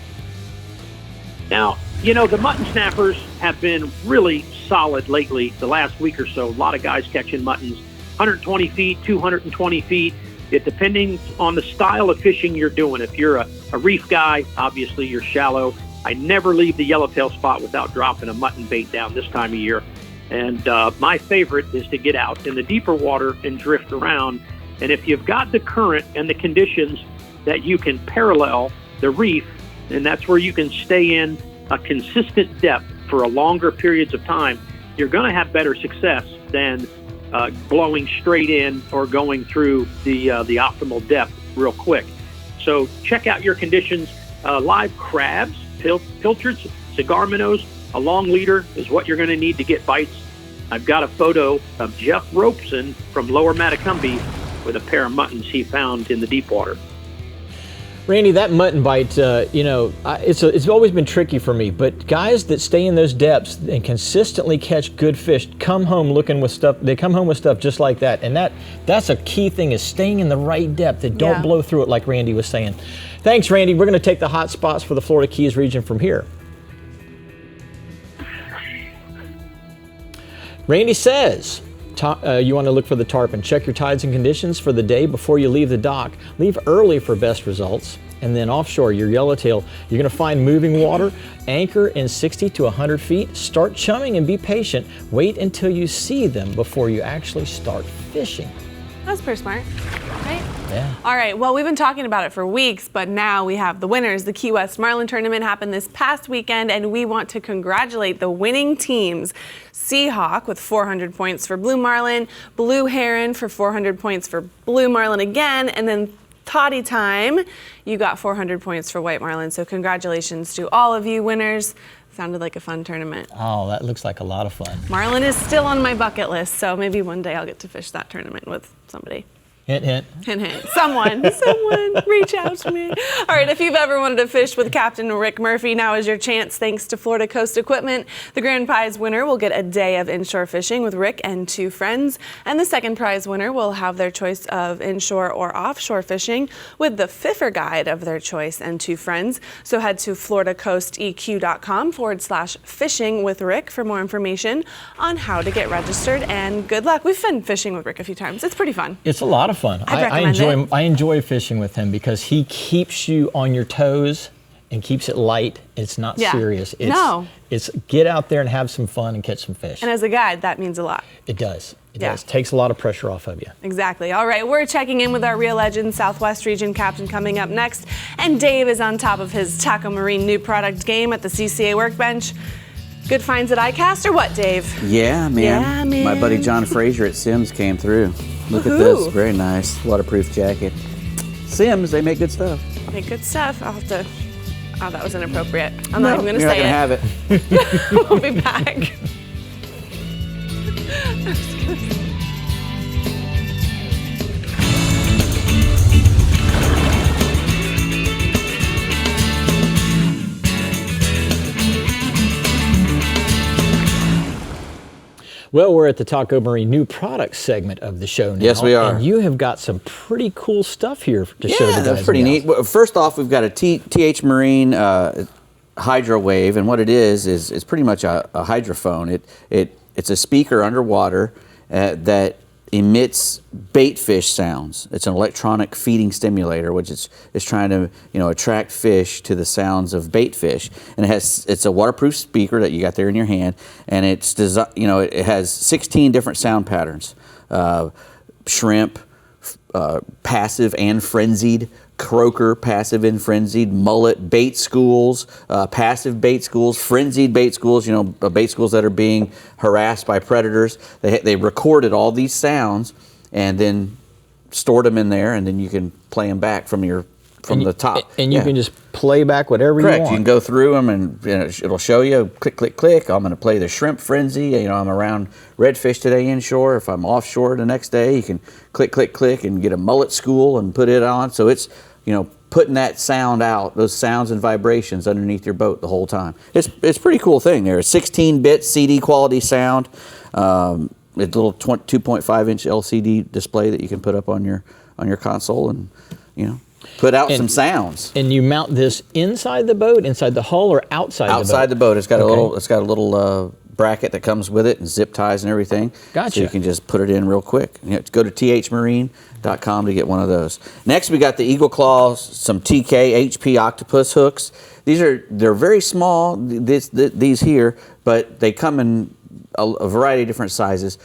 Now, the mutton snappers have been really solid lately, the last week or so. A lot of guys catching muttons, 120 feet, 220 feet. It depending on the style of fishing you're doing. If you're a reef guy, obviously you're shallow. I never leave the yellowtail spot without dropping a mutton bait down this time of year. And my favorite is to get out in the deeper water and drift around. And if you've got the current and the conditions that you can parallel the reef, and that's where you can stay in a consistent depth for a longer periods of time, you're going to have better success than blowing straight in or going through the optimal depth real quick. So check out your conditions. Live crabs, pilchards, cigar minnows, a long leader is what you're going to need to get bites. I've got a photo of Jeff Robeson from Lower Matacumbe with a pair of muttons he found in the deep water. Randy, that mutton bite, it's always been tricky for me, but guys that stay in those depths and consistently catch good fish come home looking with stuff. They come home with stuff just like that, and that's a key thing, is staying in the right depth and don't blow through it, like Randy was saying. Thanks, Randy. We're going to take the hot spots for the Florida Keys region from here. Randy says, you want to look for the tarpon. Check your tides and conditions for the day before you leave the dock. Leave early for best results. And then offshore, your yellowtail, you're going to find moving water. Anchor in 60 to 100 feet. Start chumming and be patient. Wait until you see them before you actually start fishing. That's pretty smart, right? Yeah. All right, well, we've been talking about it for weeks, but now we have the winners. The Key West Marlin tournament happened this past weekend, and we want to congratulate the winning teams. Seahawk with 400 points for Blue Marlin, Blue Heron for 400 points for Blue Marlin again, and then Toddy Time, you got 400 points for White Marlin. So congratulations to all of you winners. Sounded like a fun tournament. Oh, that looks like a lot of fun. Marlin is still on my bucket list, so maybe one day I'll get to fish that tournament with somebody. Hint, hint. Hint, hint. Someone reach out to me. All right, if you've ever wanted to fish with Captain Rick Murphy, now is your chance thanks to Florida Coast Equipment. The grand prize winner will get a day of inshore fishing with Rick and 2 friends. And the second prize winner will have their choice of inshore or offshore fishing with the Fiffer guide of their choice and 2 friends. So head to floridacoasteq.com/fishing with Rick for more information on how to get registered. And good luck. We've been fishing with Rick a few times. It's pretty fun. It's a lot of fun. I enjoy fishing with him because he keeps you on your toes and keeps it light. It's not serious. It's get out there and have some fun and catch some fish. And as a guide, that means a lot. It does. It does. Takes a lot of pressure off of you. Exactly. All right, we're checking in with our Real Legend Southwest Region Captain coming up next. And Dave is on top of his Taco Marine new product game at the CCA workbench. Good finds at iCast or what, Dave? Yeah, man. Yeah, man. My buddy John Frazier at Sims came through. Look at this. Very nice. Waterproof jacket. Sims, they make good stuff. Make good stuff. I'll have to Oh, that was inappropriate. I'm not even going to You're say not it. gonna have it. We'll be back. Well, we're at the Taco Marine new products segment of the show now. Yes, we are. And you have got some pretty cool stuff here to show the guys. That's pretty neat. Well, first off, we've got a TH Marine Hydro Wave, and what it is pretty much a hydrophone. It's a speaker underwater that emits bait fish sounds. It's an electronic feeding stimulator, which is trying to attract fish to the sounds of bait fish. And it's a waterproof speaker that you got there in your hand, and it has 16 different sound patterns: shrimp, passive and frenzied, croaker, passive and frenzied, mullet, bait schools, passive bait schools, frenzied bait schools, bait schools that are being harassed by predators. They recorded all these sounds and then stored them in there, and then you can play them back from the top. And you can just play back whatever Correct. you want. You can go through them, and it'll show you, click, click, click. I'm going to play the shrimp frenzy. I'm around redfish today inshore. If I'm offshore the next day, you can click, click, click, and get a mullet school and put it on. So it's, putting that sound out, those sounds and vibrations underneath your boat the whole time. It's a pretty cool thing there. It's 16-bit CD quality sound. It's a little 2.5-inch LCD display that you can put up on your console and, put out some sounds. And you mount this inside the boat, inside the hull, or outside the boat? Outside the boat. It's got a little bracket that comes with it, and zip ties and everything. Gotcha. So you can just put it in real quick. You have to go to thmarine.com to get one of those. Next, we got the Eagle Claw, some TK HP Octopus Hooks. They're very small, these here, but they come in a variety of different sizes.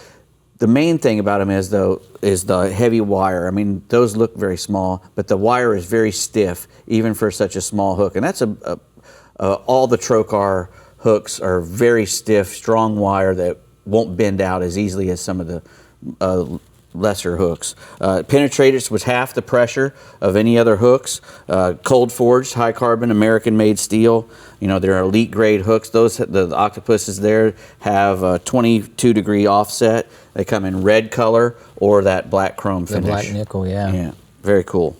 The main thing about them is the heavy wire. I mean, those look very small, but the wire is very stiff, even for such a small hook. And that's all the Trocar hooks are very stiff, strong wire that won't bend out as easily as some of the lesser hooks. Penetrators with half the pressure of any other hooks. Cold forged, high carbon, American made steel. They're elite grade hooks. The octopuses there have a 22-degree offset. They come in red color or that black chrome finish. The black nickel, yeah. Yeah, very cool.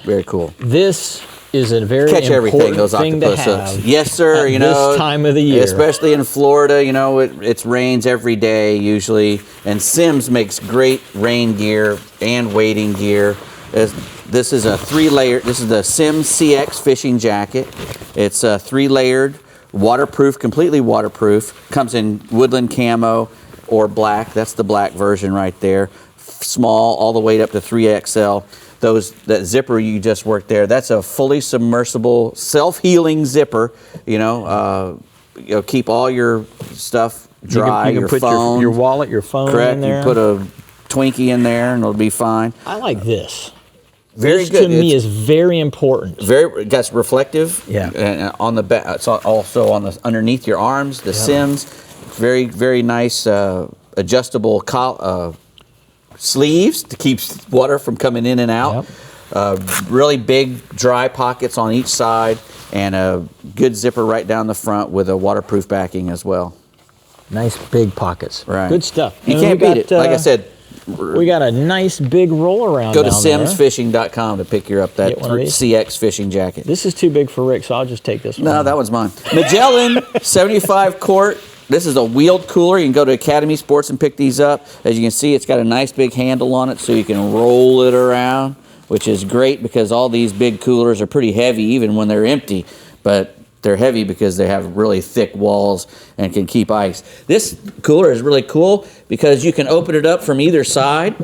Very cool. This is a very Catch everything, important those thing octopus to hooks. have Yes, sir. at this time of the year. Especially in Florida, it rains every day usually, and Simms makes great rain gear and wading gear. This is a 3-layer. This is the Simms CX fishing jacket. It's a 3-layered, waterproof, completely waterproof. Comes in woodland camo or black. That's the black version right there. Small, all the way up to 3XL. That zipper you just worked there, that's a fully submersible, self-healing zipper. Keep all your stuff dry. You can put phone, your wallet, your phone correct, in there. You put a Twinkie in there and it'll be fine. I like this. Very this good. To me is very important. That's reflective. Yeah. And on the back, it's also on underneath your arms. The Simms, very, very nice adjustable sleeves to keep water from coming in and out. Yep. Really big dry pockets on each side, and a good zipper right down the front with a waterproof backing as well. Nice big pockets. Right. Good stuff. You can't beat it. Like I said, we got a nice big roll around. Go to SimmsFishing.com to pick up that CX fishing jacket. This is too big for Rick, so I'll just take this one. No, that one's mine. Magellan 75 quart. This is a wheeled cooler. You can go to Academy Sports and pick these up. As you can see, it's got a nice big handle on it so you can roll it around, which is great because all these big coolers are pretty heavy even when they're empty, but they're heavy because they have really thick walls and can keep ice. This cooler is really cool because you can open it up from either side.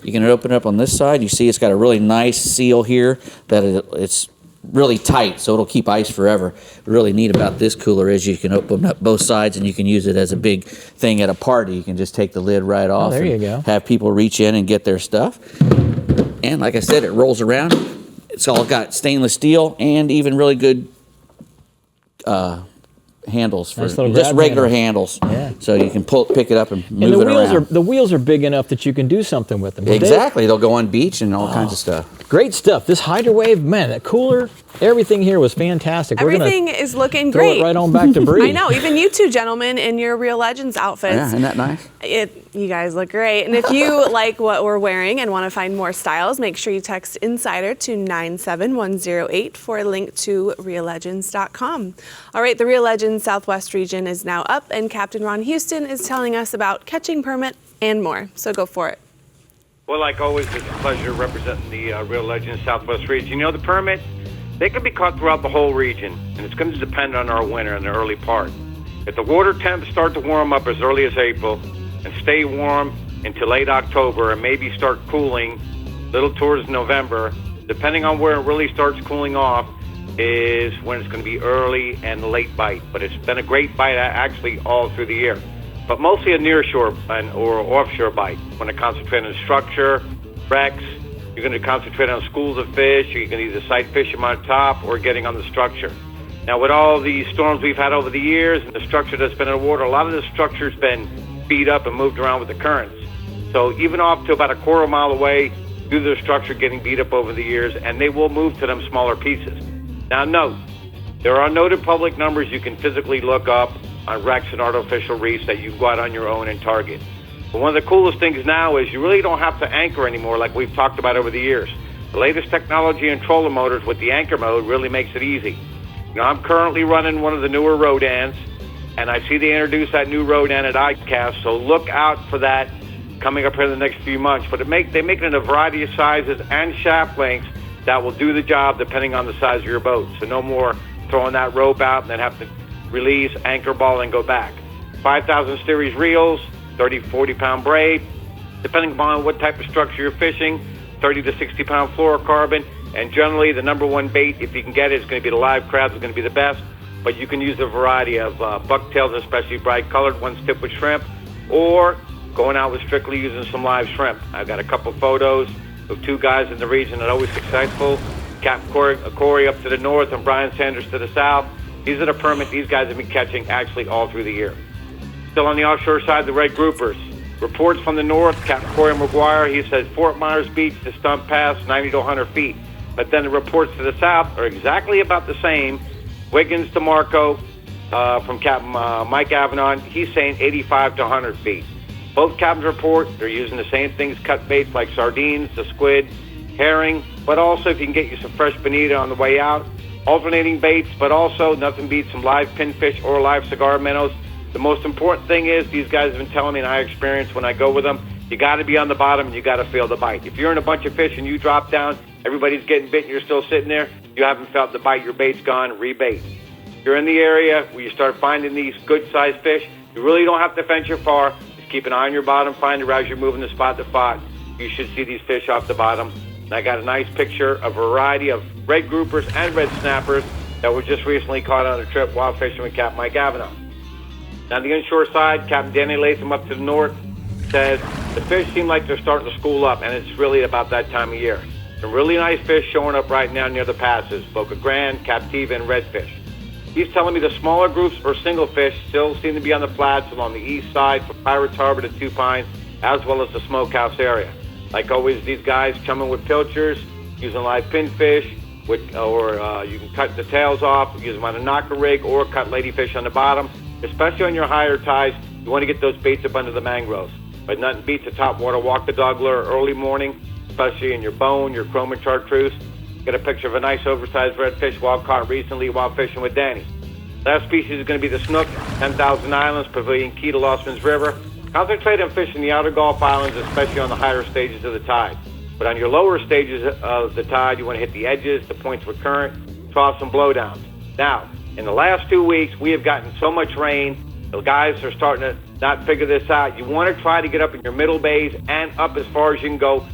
You can open it up on this side. You see it's got a really nice seal here that it's really tight, so it'll keep ice forever. Really neat about this cooler is you can open up both sides and you can use it as a big thing at a party. You can just take the lid right off and have people reach in and get their stuff. And like I said, it rolls around. It's all got stainless steel and even really good handles for Nice little just grab regular handles. handles. Yeah. So you can pick it up and move And the it wheels around. the wheels are big enough that you can do something with them. Well, Exactly. They'll go on beach and all kinds of stuff. Great stuff. This Hydro Wave, man, that cooler, everything here was fantastic. Everything is looking throw great. it right on back to Brie. I know. Even you two gentlemen in your Real Legends outfits. Yeah, isn't that nice? You guys look great. And if you like what we're wearing and want to find more styles, make sure you text Insider to 97108 for a link to reallegends.com. All right, the Real Legends Southwest region is now up, and Captain Ron Houston is telling us about catching permit and more. So go for it. Well, like always, it's a pleasure representing the Real Legends Southwest region. You know, the permit, they can be caught throughout the whole region, and it's going to depend on our winter in the early part. If the water temps start to warm up as early as April and stay warm until late October and maybe start cooling a little towards November, depending on where it really starts cooling off, is when it's going to be early and late bite. But it's been a great bite actually all through the year. But mostly a nearshore or offshore bite. When it concentrates on structure, wrecks, you're going to concentrate on schools of fish. You can either sight fish them on top or getting on the structure. Now, with all the storms we've had over the years and the structure that's been in the water, a lot of the structure's been beat up and moved around with the currents. So even off to about a quarter mile away, due to the structure getting beat up over the years, and they will move to them smaller pieces. Now, note, there are noted public numbers you can physically look up on wrecks and artificial reefs that you go out on your own and target. But one of the coolest things now is you really don't have to anchor anymore like we've talked about over the years. The latest technology in trolling motors with the anchor mode really makes it easy. Now, I'm currently running one of the newer Rodans, and I see they introduced that new Rodan at ICAST, so look out for that coming up here in the next few months. But they make it in a variety of sizes and shaft lengths that will do the job depending on the size of your boat. So no more throwing that rope out and then have to release, anchor ball, and go back. 5,000 series reels, 30, 40-pound braid, depending upon what type of structure you're fishing, 30 to 60-pound fluorocarbon, and generally the number one bait, if you can get it, is going to be the live crabs, is going to be the best, but you can use a variety of bucktails, especially bright-colored ones tipped with shrimp, or going out with strictly using some live shrimp. I've got a couple photos of two guys in the region that are always successful, Capt Corey up to the north and Brian Sanders to the south. These are the permit these guys have been catching actually all through the year. Still on the offshore side, the red groupers. Reports from the north, Capt Corey McGuire, he says Fort Myers Beach to Stump Pass, 90 to 100 feet. But then the reports to the south are exactly about the same. Wiggins to Marco from Captain Mike Avanon, he's saying 85 to 100 feet. Both captains report they're using the same things, cut baits like sardines, the squid, herring, but also if you can get you some fresh bonita on the way out, alternating baits, but also nothing beats some live pinfish or live cigar minnows. The most important thing is these guys have been telling me, and I experience when I go with them, you got to be on the bottom and you got to feel the bite. If you're in a bunch of fish and you drop down, everybody's getting bit and you're still sitting there, you haven't felt the bite, your bait's gone, rebait. If you're in the area where you start finding these good-sized fish, you really don't have to venture far. Just keep an eye on your bottom, find it as you're moving the spot to spot. You should see these fish off the bottom. And I got a nice picture of a variety of red groupers and red snappers that were just recently caught on a trip while fishing with Captain Mike Avanon. Now, the inshore side, Captain Danny Latham up to the north says the fish seem like they're starting to school up, and it's really about that time of year. Some really nice fish showing up right now near the passes, Boca Grande, Captiva, and redfish. He's telling me the smaller groups or single fish still seem to be on the flats along the east side from Pirates Harbor to Two Pines, as well as the Smokehouse area. Like always, these guys coming with pilchers, using live pinfish, or you can cut the tails off, use them on a knocker rig, or cut ladyfish on the bottom. Especially on your higher tides, you want to get those baits up under the mangroves. But nothing beats a topwater walk the dog lure early morning, especially in your bone, your chrome and chartreuse. Get a picture of a nice oversized redfish wild caught recently while fishing with Danny. Last species is going to be the Snook, 10,000 Islands, Pavilion Key to Lossman's River. Concentrate on fishing the outer Gulf Islands, especially on the higher stages of the tide. But on your lower stages of the tide, you want to hit the edges, the points with current, troughs, and blowdowns. Now, in the last 2 weeks, we have gotten so much rain, the guys are starting to not figure this out. You want to try to get up in your middle bays and up as far as you can go.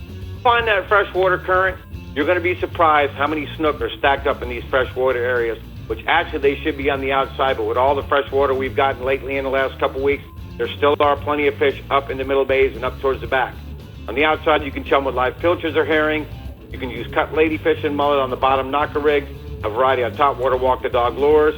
Find that freshwater current. You're going to be surprised how many snook are stacked up in these freshwater areas, which actually they should be on the outside, but with all the freshwater we've gotten lately in the last couple weeks, there still are plenty of fish up in the middle bays and up towards the back. On the outside, you can chum with live pilchers or herring. You can use cut ladyfish and mullet on the bottom knocker rig, a variety of topwater walk the dog lures.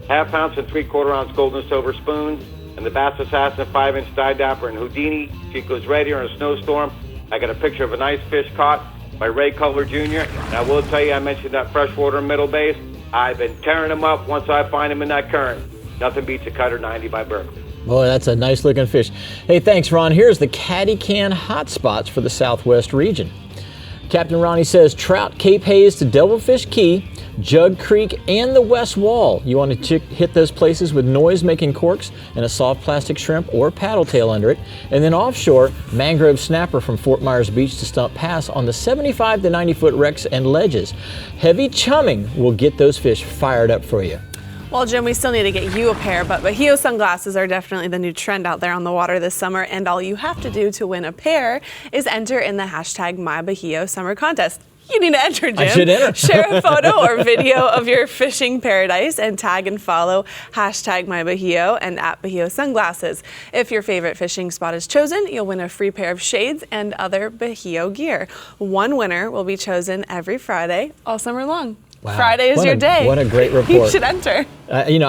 1/2 ounce and 3/4 ounce gold and silver spoons, and the Bass Assassin 5-inch die dapper and Houdini. Chico's ready or in a snowstorm. I got a picture of a nice fish caught by Ray Cutler Jr. And I will tell you, I mentioned that freshwater middle base. I've been tearing them up once I find them in that current. Nothing beats a Cutter 90 by Berkeley. Boy, that's a nice looking fish. Hey, thanks, Ron. Here's the Caddy Can hotspots for the Southwest region. Captain Ronnie says trout Cape Hayes to Devilfish Key, Jug Creek, and the West Wall. You want to hit those places with noise-making corks and a soft plastic shrimp or paddle tail under it. And then offshore, mangrove snapper from Fort Myers Beach to Stump Pass on the 75 to 90-foot wrecks and ledges. Heavy chumming will get those fish fired up for you. Well, Jim, we still need to get you a pair, but Bahio sunglasses are definitely the new trend out there on the water this summer, and all you have to do to win a pair is enter in the hashtag MyBahio Summer Contest. You need to enter, Jim. I should enter. Share a photo or video of your fishing paradise and tag and follow hashtag MyBahio and @Bahio Sunglasses. If your favorite fishing spot is chosen, you'll win a free pair of shades and other Bahio gear. One winner will be chosen every Friday all summer long. Wow. Friday is your day. What a great report. You should enter. I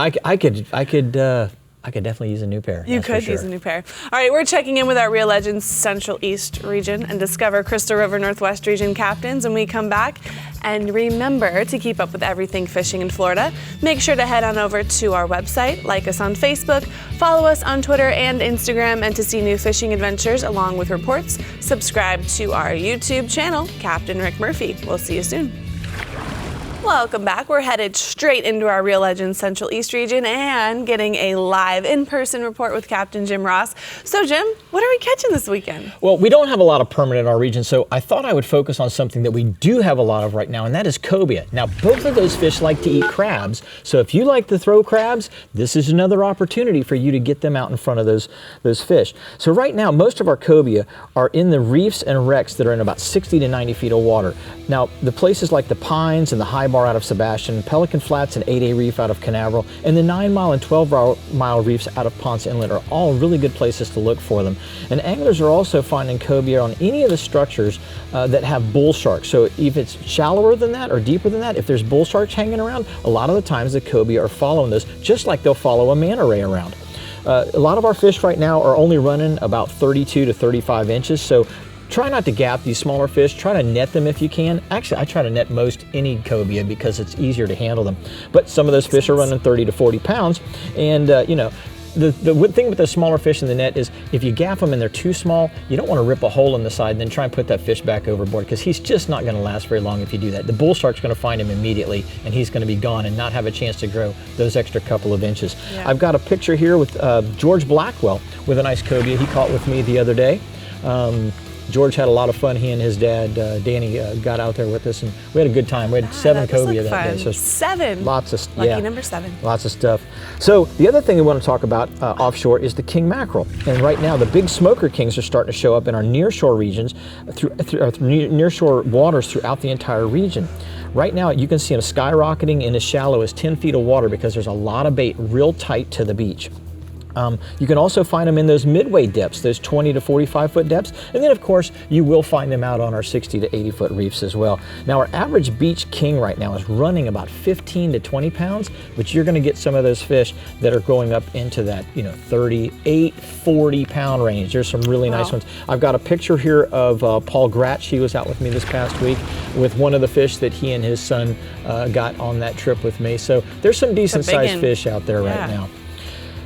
could definitely use a new pair. You could use a new pair. All right, we're checking in with our Real Legends Central East region and Discover Crystal River Northwest region captains when we come back. And remember to keep up with everything fishing in Florida. Make sure to head on over to our website, like us on Facebook, follow us on Twitter and Instagram, and to see new fishing adventures along with reports, subscribe to our YouTube channel, Captain Rick Murphy. We'll see you soon. Welcome back. We're headed straight into our Real Legends Central East region and getting a live in-person report with Captain Jim Ross. So Jim, what are we catching this weekend? Well, we don't have a lot of permit in our region, so I thought I would focus on something that we do have a lot of right now, and that is cobia. Now, both of those fish like to eat crabs, so if you like to throw crabs, this is another opportunity for you to get them out in front of those fish. So right now, most of our cobia are in the reefs and wrecks that are in about 60 to 90 feet of water. Now, the places like the Pines and the High Bar out of Sebastian, Pelican Flats and 8A Reef out of Canaveral, and the 9-mile and 12-mile reefs out of Ponce Inlet are all really good places to look for them. And anglers are also finding cobia on any of the structures that have bull sharks. So if it's shallower than that or deeper than that, if there's bull sharks hanging around, a lot of the times the cobia are following those, just like they'll follow a manta ray around. A lot of our fish right now are only running about 32 to 35 inches, so try not to gap these smaller fish. Try to net them if you can. Actually, I try to net most any cobia because it's easier to handle them. But some of those fish are running 30 to 40 pounds. And, the thing with the smaller fish in the net is if you gaff them and they're too small, you don't want to rip a hole in the side and then try and put that fish back overboard because he's just not going to last very long if you do that. The bull shark's going to find him immediately and he's going to be gone and not have a chance to grow those extra couple of inches. Yeah. I've got a picture here with George Blackwell with a nice cobia he caught with me the other day. George had a lot of fun. He and his dad, Danny, got out there with us, and we had a good time. We had 7 cobia that day. So 7? Lots of Lucky number 7. Lots of stuff. So the other thing we want to talk about offshore is the king mackerel. And right now, the big smoker kings are starting to show up in our nearshore regions, through nearshore waters throughout the entire region. Right now, you can see them skyrocketing in as shallow as 10 feet of water because there's a lot of bait real tight to the beach. You can also find them in those midway depths, those 20 to 45 foot depths, and then of course you will find them out on our 60 to 80 foot reefs as well. Now our average beach king right now is running about 15 to 20 pounds, but you're going to get some of those fish that are going up into that 38, 40 pound range. There's some really nice ones. I've got a picture here of Paul Gratch. He was out with me this past week with one of the fish that he and his son got on that trip with me. So there's some decent sized fish out there right now.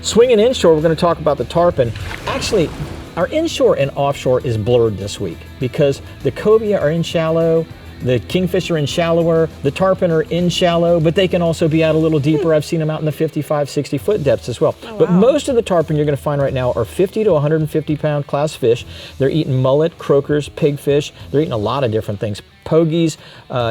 Swinging inshore, we're going to talk about the tarpon. Actually, our inshore and offshore is blurred this week because the cobia are in shallow, the kingfish are in shallower, the tarpon are in shallow, but they can also be out a little deeper. I've seen them out in the 55, 60 foot depths as well. But most of the tarpon you're going to find right now are 50 to 150 pound class fish. They're eating mullet, croakers, pigfish. They're eating a lot of different things. Pogies,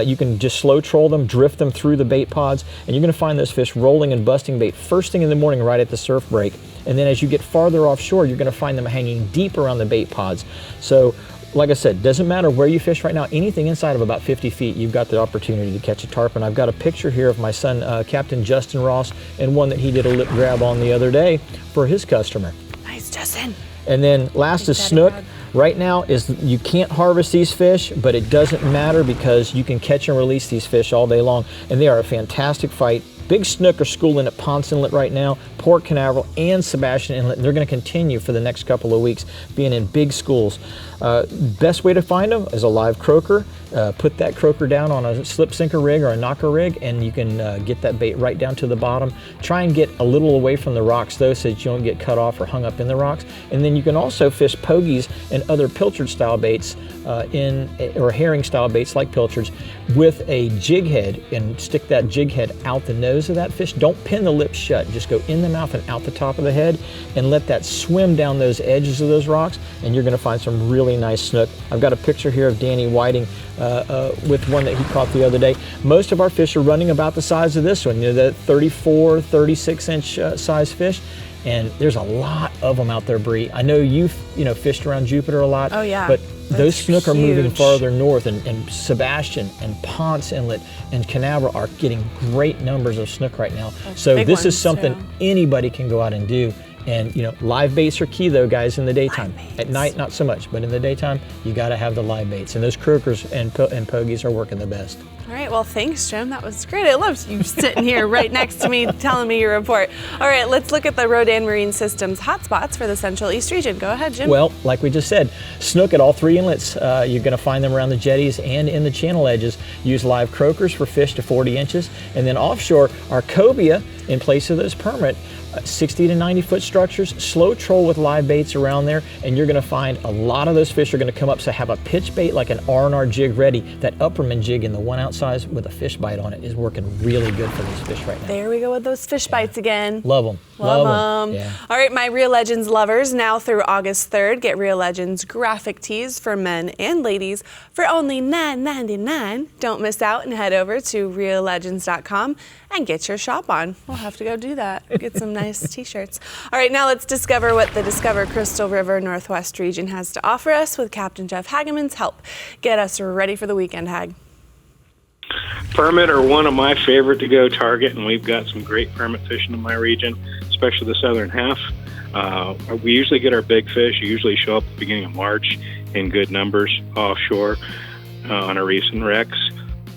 you can just slow troll them, drift them through the bait pods, and you're going to find those fish rolling and busting bait first thing in the morning right at the surf break. And then as you get farther offshore, you're going to find them hanging deep around the bait pods. So like I said, doesn't matter where you fish right now, anything inside of about 50 feet, you've got the opportunity to catch a tarpon. I've got a picture here of my son, Captain Justin Ross, and one that he did a lip grab on the other day for his customer. Nice, Justin. And then last is snook. Right now is you can't harvest these fish, but it doesn't matter because you can catch and release these fish all day long, and they are a fantastic fight Big snook are schooling at Ponce Inlet right now, Port Canaveral, and Sebastian Inlet. And they're going to continue for the next couple of weeks being in big schools. Best way to find them is a live croaker. Put that croaker down on a slip sinker rig or a knocker rig, and you can get that bait right down to the bottom. Try and get a little away from the rocks though, so that you don't get cut off or hung up in the rocks. And then you can also fish pogies and other pilchard style baits or herring style baits like pilchards with a jig head, and stick that jig head out the nose of that fish. Don't pin the lips shut, just go in the mouth and out the top of the head, and let that swim down those edges of those rocks, and you're going to find some really nice snook. I've got a picture here of Danny Whiting with one that he caught the other day. Most of our fish are running about the size of this one, you know, the 34, 36 inch size fish. And there's a lot of them out there, Brie. I know you've fished around Jupiter a lot. Oh yeah. But those That's snook are moving huge. farther north, and Sebastian and Ponce Inlet and Canaveral are getting great numbers of snook right now. So big this is ones, something too. anybody can go out and do. And live baits are key though, guys, in the daytime. At night, not so much, but in the daytime, you got to have the live baits. And those croakers and pogies are working the best. All right, well, thanks, Jim. That was great. I loved you sitting here right next to me telling me your report. All right, let's look at the Rodan Marine Systems hotspots for the Central East region. Go ahead, Jim. Well, like we just said, snook at all 3 inlets. You're going to find them around the jetties and in the channel edges. Use live croakers for fish to 40 inches. And then offshore, our cobia in place of those permit. 60 to 90 foot structures, slow troll with live baits around there, and you're going to find a lot of those fish are going to come up. So have a pitch bait like an R&R jig ready. That Upperman jig in the 1 ounce size with a fish bite on it is working really good for these fish right now. There we go with those fish bites again. Love them. Love them. Yeah. All right, my Real Legends lovers, now through August 3rd, get Real Legends graphic tees for men and ladies for only $9.99. Don't miss out and head over to reallegends.com and get your shop on. We'll have to go do that. Get some nice t-shirts. All right, now let's discover what the Discover Crystal River Northwest region has to offer us with Captain Jeff Hageman's help. Get us ready for the weekend, Hag. Permit are one of my favorite to go target, and we've got some great permit fishing in my region, especially the southern half. We usually get our big fish. Usually show up at the beginning of March in good numbers offshore on our reefs and wrecks.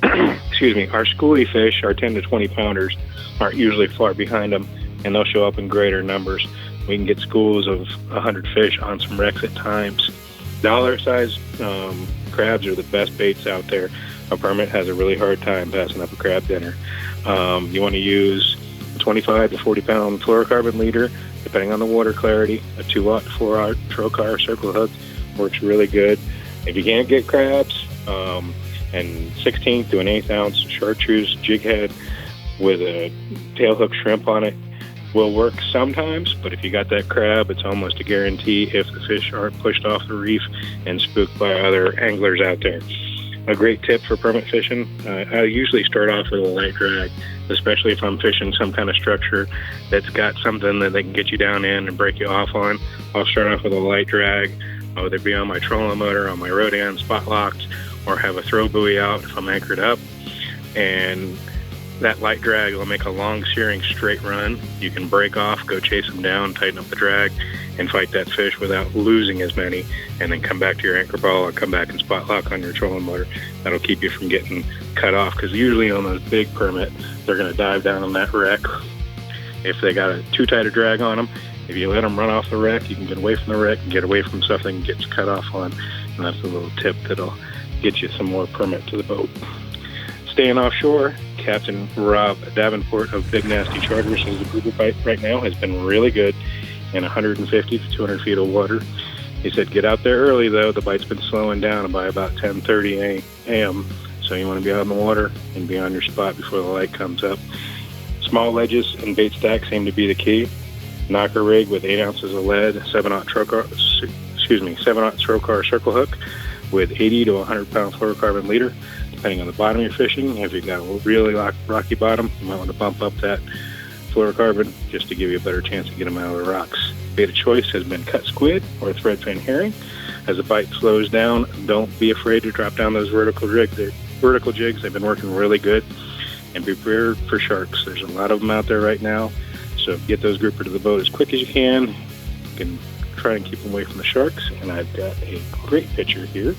Excuse me. Our schoolie fish, our 10 to 20 pounders, aren't usually far behind them, and they'll show up in greater numbers. We can get schools of 100 fish on some wrecks at times. Dollar size crabs are the best baits out there. A permit has a really hard time passing up a crab dinner. You want to use a 25 to 40 pound fluorocarbon leader, depending on the water clarity. A 2-aught to 4-aught trocar circle hook works really good. If you can't get crabs, and 16th to an 1/8 ounce chartreuse jig head with a tail hook shrimp on it will work sometimes, but if you got that crab, it's almost a guarantee if the fish aren't pushed off the reef and spooked by other anglers out there. A great tip for permit fishing, I usually start off with a light drag, especially if I'm fishing some kind of structure that's got something that they can get you down in and break you off on. I'll start off with a light drag, whether it be on my trolling motor, on my Rodan spot locked, or have a throw buoy out if I'm anchored up. And that light drag will make a long searing straight run. You can break off, go chase them down, tighten up the drag, and fight that fish without losing as many, and then come back to your anchor ball or come back and spot lock on your trolling motor. That'll keep you from getting cut off, because usually on those big permit, they're going to dive down on that wreck. If they got too tight a drag on them, if you let them run off the wreck, you can get away from the wreck and get away from stuff that gets cut off on. And that's a little tip that'll get you some more permit to the boat. Staying offshore, Captain Rob Davenport of Big Nasty Charter says the grouper bite right now has been really good in 150 to 200 feet of water. He said, get out there early, though. The bite's been slowing down by about 10:30 a.m., so you want to be out in the water and be on your spot before the light comes up. Small ledges and bait stacks seem to be the key. Knocker rig with 8 ounces of lead, 7-aught trocar circle hook with 80 to 100 pound fluorocarbon leader, depending on the bottom you're fishing. If you've got a really rocky bottom, you might want to bump up that fluorocarbon just to give you a better chance to get them out of the rocks. Bait of choice has been cut squid or threadfin herring. As the bite slows down, don't be afraid to drop down those vertical jigs. They've been working really good. And be prepared for sharks. There's a lot of them out there right now. So get those grouper to the boat as quick as you can. You can try and keep them away from the sharks. And I've got a great picture here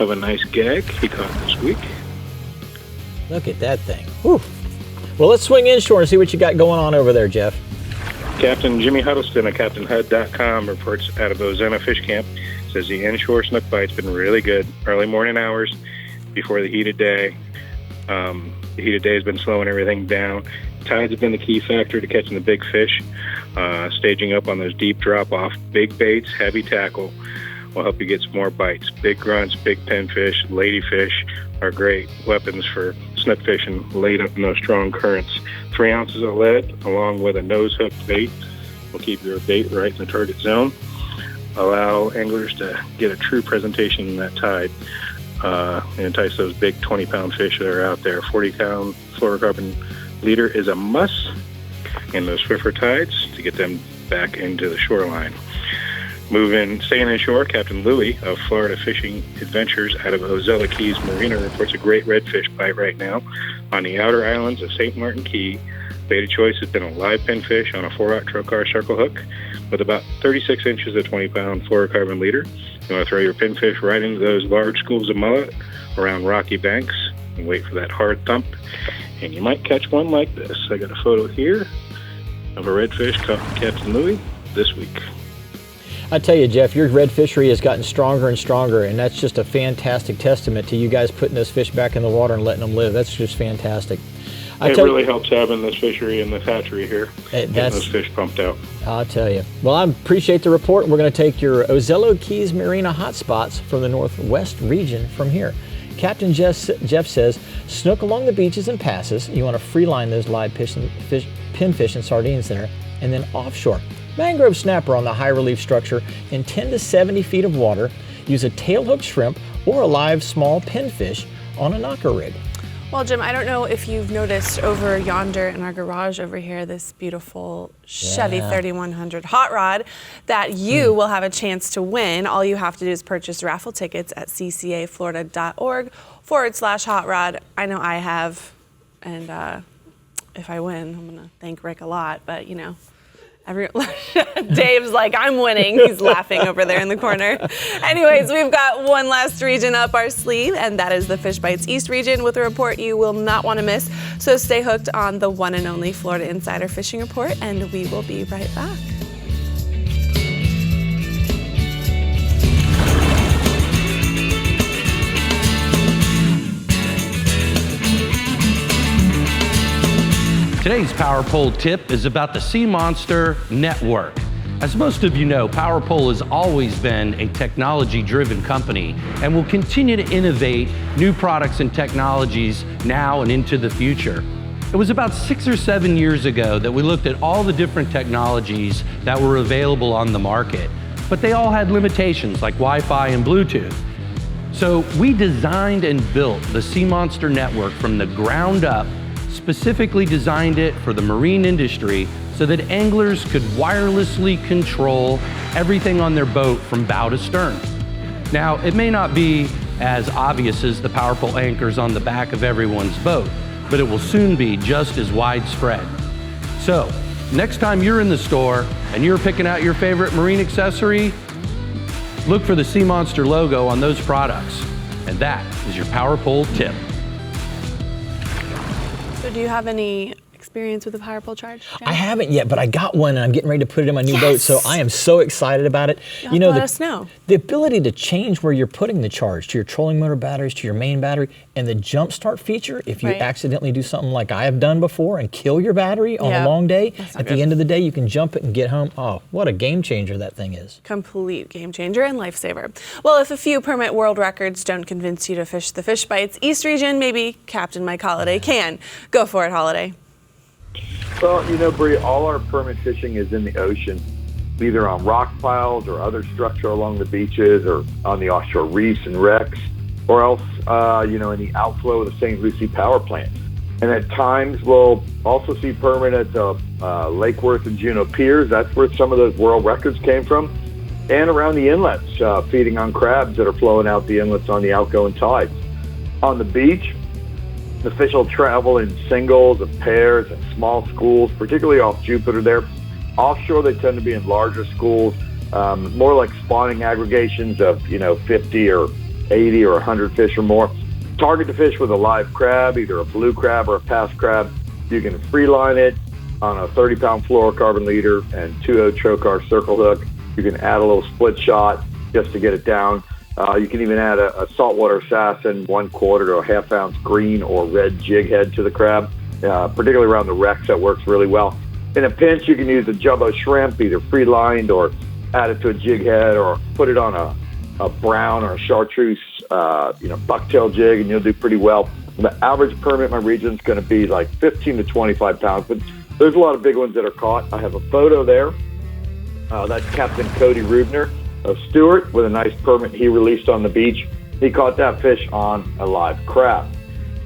of a nice gag he caught this week. Look at that thing. Whew. Well, let's swing inshore and see what you got going on over there, Jeff. Captain Jimmy Huddleston of CaptainHud.com reports out of Ozena Fish Camp. Says the inshore snook bite's been really good. Early morning hours before the heat of day. The heat of day has been slowing everything down. Tides have been the key factor to catching the big fish. Staging up on those deep drop-off, big baits, heavy tackle will help you get some more bites. Big grunts, big pinfish, ladyfish are great weapons for snook fishing laid up in those strong currents. 3 ounces of lead along with a nose hook bait will keep your bait right in the target zone. Allow anglers to get a true presentation in that tide and entice those big 20-pound fish that are out there. 40-pound fluorocarbon leader is a must in those swifter tides to get them back into the shoreline. Staying inshore, Captain Louie of Florida Fishing Adventures out of Ozella Keys Marina reports a great redfish bite right now on the outer islands of St. Martin Key. Bait of choice has been a live pinfish on a 4-aught trocar circle hook with about 36 inches of 20-pound fluorocarbon leader. You want to throw your pinfish right into those large schools of mullet around rocky banks and wait for that hard thump, and you might catch one like this. I got a photo here of a redfish caught by Captain Louie this week. I tell you, Jeff, your red fishery has gotten stronger and stronger, and that's just a fantastic testament to you guys putting those fish back in the water and letting them live. That's just fantastic. It really helps having this fishery and this hatchery here, getting those fish pumped out. I'll tell you. Well, I appreciate the report. We're going to take your Ozella Keys Marina hotspots from the northwest region from here. Captain Jeff says, snook along the beaches and passes. You want to free line those live pinfish and sardines there, and then offshore. Mangrove snapper on the high relief structure in 10 to 70 feet of water. Use a tailhook shrimp or a live small pinfish on a knocker rig. Well, Jim, I don't know if you've noticed over yonder in our garage over here, this beautiful Chevy 3100 hot rod that you will have a chance to win. All you have to do is purchase raffle tickets at ccaflorida.org/hot rod. I know I have, and if I win, I'm going to thank Rick a lot, but you know. Dave's like, I'm winning. He's laughing over there in the corner. Anyways, we've got one last region up our sleeve, and that is the Fish Bites East region with a report you will not want to miss. So stay hooked on the one and only Florida Insider Fishing Report, and we will be right back. Today's Power Pole tip is about the Sea Monster Network. As most of you know, Power Pole has always been a technology-driven company and will continue to innovate new products and technologies now and into the future. It was about 6 or 7 years ago that we looked at all the different technologies that were available on the market, but they all had limitations like Wi-Fi and Bluetooth. So we designed and built the Sea Monster Network from the ground up, specifically designed it for the marine industry so that anglers could wirelessly control everything on their boat from bow to stern. Now, it may not be as obvious as the Power Pole anchors on the back of everyone's boat, but it will soon be just as widespread. So, next time you're in the store and you're picking out your favorite marine accessory, look for the Sea Monster logo on those products. And that is your Power Pole tip. So do you have any experience with the Power Pole charge, Jen? I haven't yet, but I got one and I'm getting ready to put it in my new boat, so I am so excited about it. You know, let us know. The ability to change where you're putting the charge to your trolling motor batteries, to your main battery, and the jump start feature, if you accidentally do something like I have done before and kill your battery on a long day, at the end of the day you can jump it and get home. Oh, what a game changer that thing is. Complete game changer and lifesaver. Well, if a few permit world records don't convince you to fish the Fish Bites East region, maybe Captain Mike Holliday can. Go for it, Holliday. Well, you know, Brie, all our permit fishing is in the ocean, either on rock piles or other structure along the beaches or on the offshore reefs and wrecks, or else, you know, in the outflow of the St. Lucie power plant. And at times, we'll also see permit at Lake Worth and Juneau Piers. That's where some of those world records came from. And around the inlets, feeding on crabs that are flowing out the inlets on the outgoing tides. On the beach, the fish will travel in singles and pairs and small schools, particularly off Jupiter there. Offshore, they tend to be in larger schools, more like spawning aggregations of, you know, 50 or 80 or 100 fish or more. Target the fish with a live crab, either a blue crab or a pass crab. You can free line it on a 30-pound fluorocarbon leader and 2.0 trocar circle hook. You can add a little split shot just to get it down. You can even add a saltwater assassin 1/4 to a half-ounce green or red jig head to the crab, particularly around the wrecks. That works really well. In a pinch, you can use a jumbo shrimp, either free-lined or add it to a jig head, or put it on a brown or a chartreuse, bucktail jig, and you'll do pretty well. The average permit in my region is going to be like 15 to 25 pounds, but there's a lot of big ones that are caught. I have a photo there. That's Captain Cody Rubner of Stewart with a nice permit he released on the beach. He caught that fish on a live crab.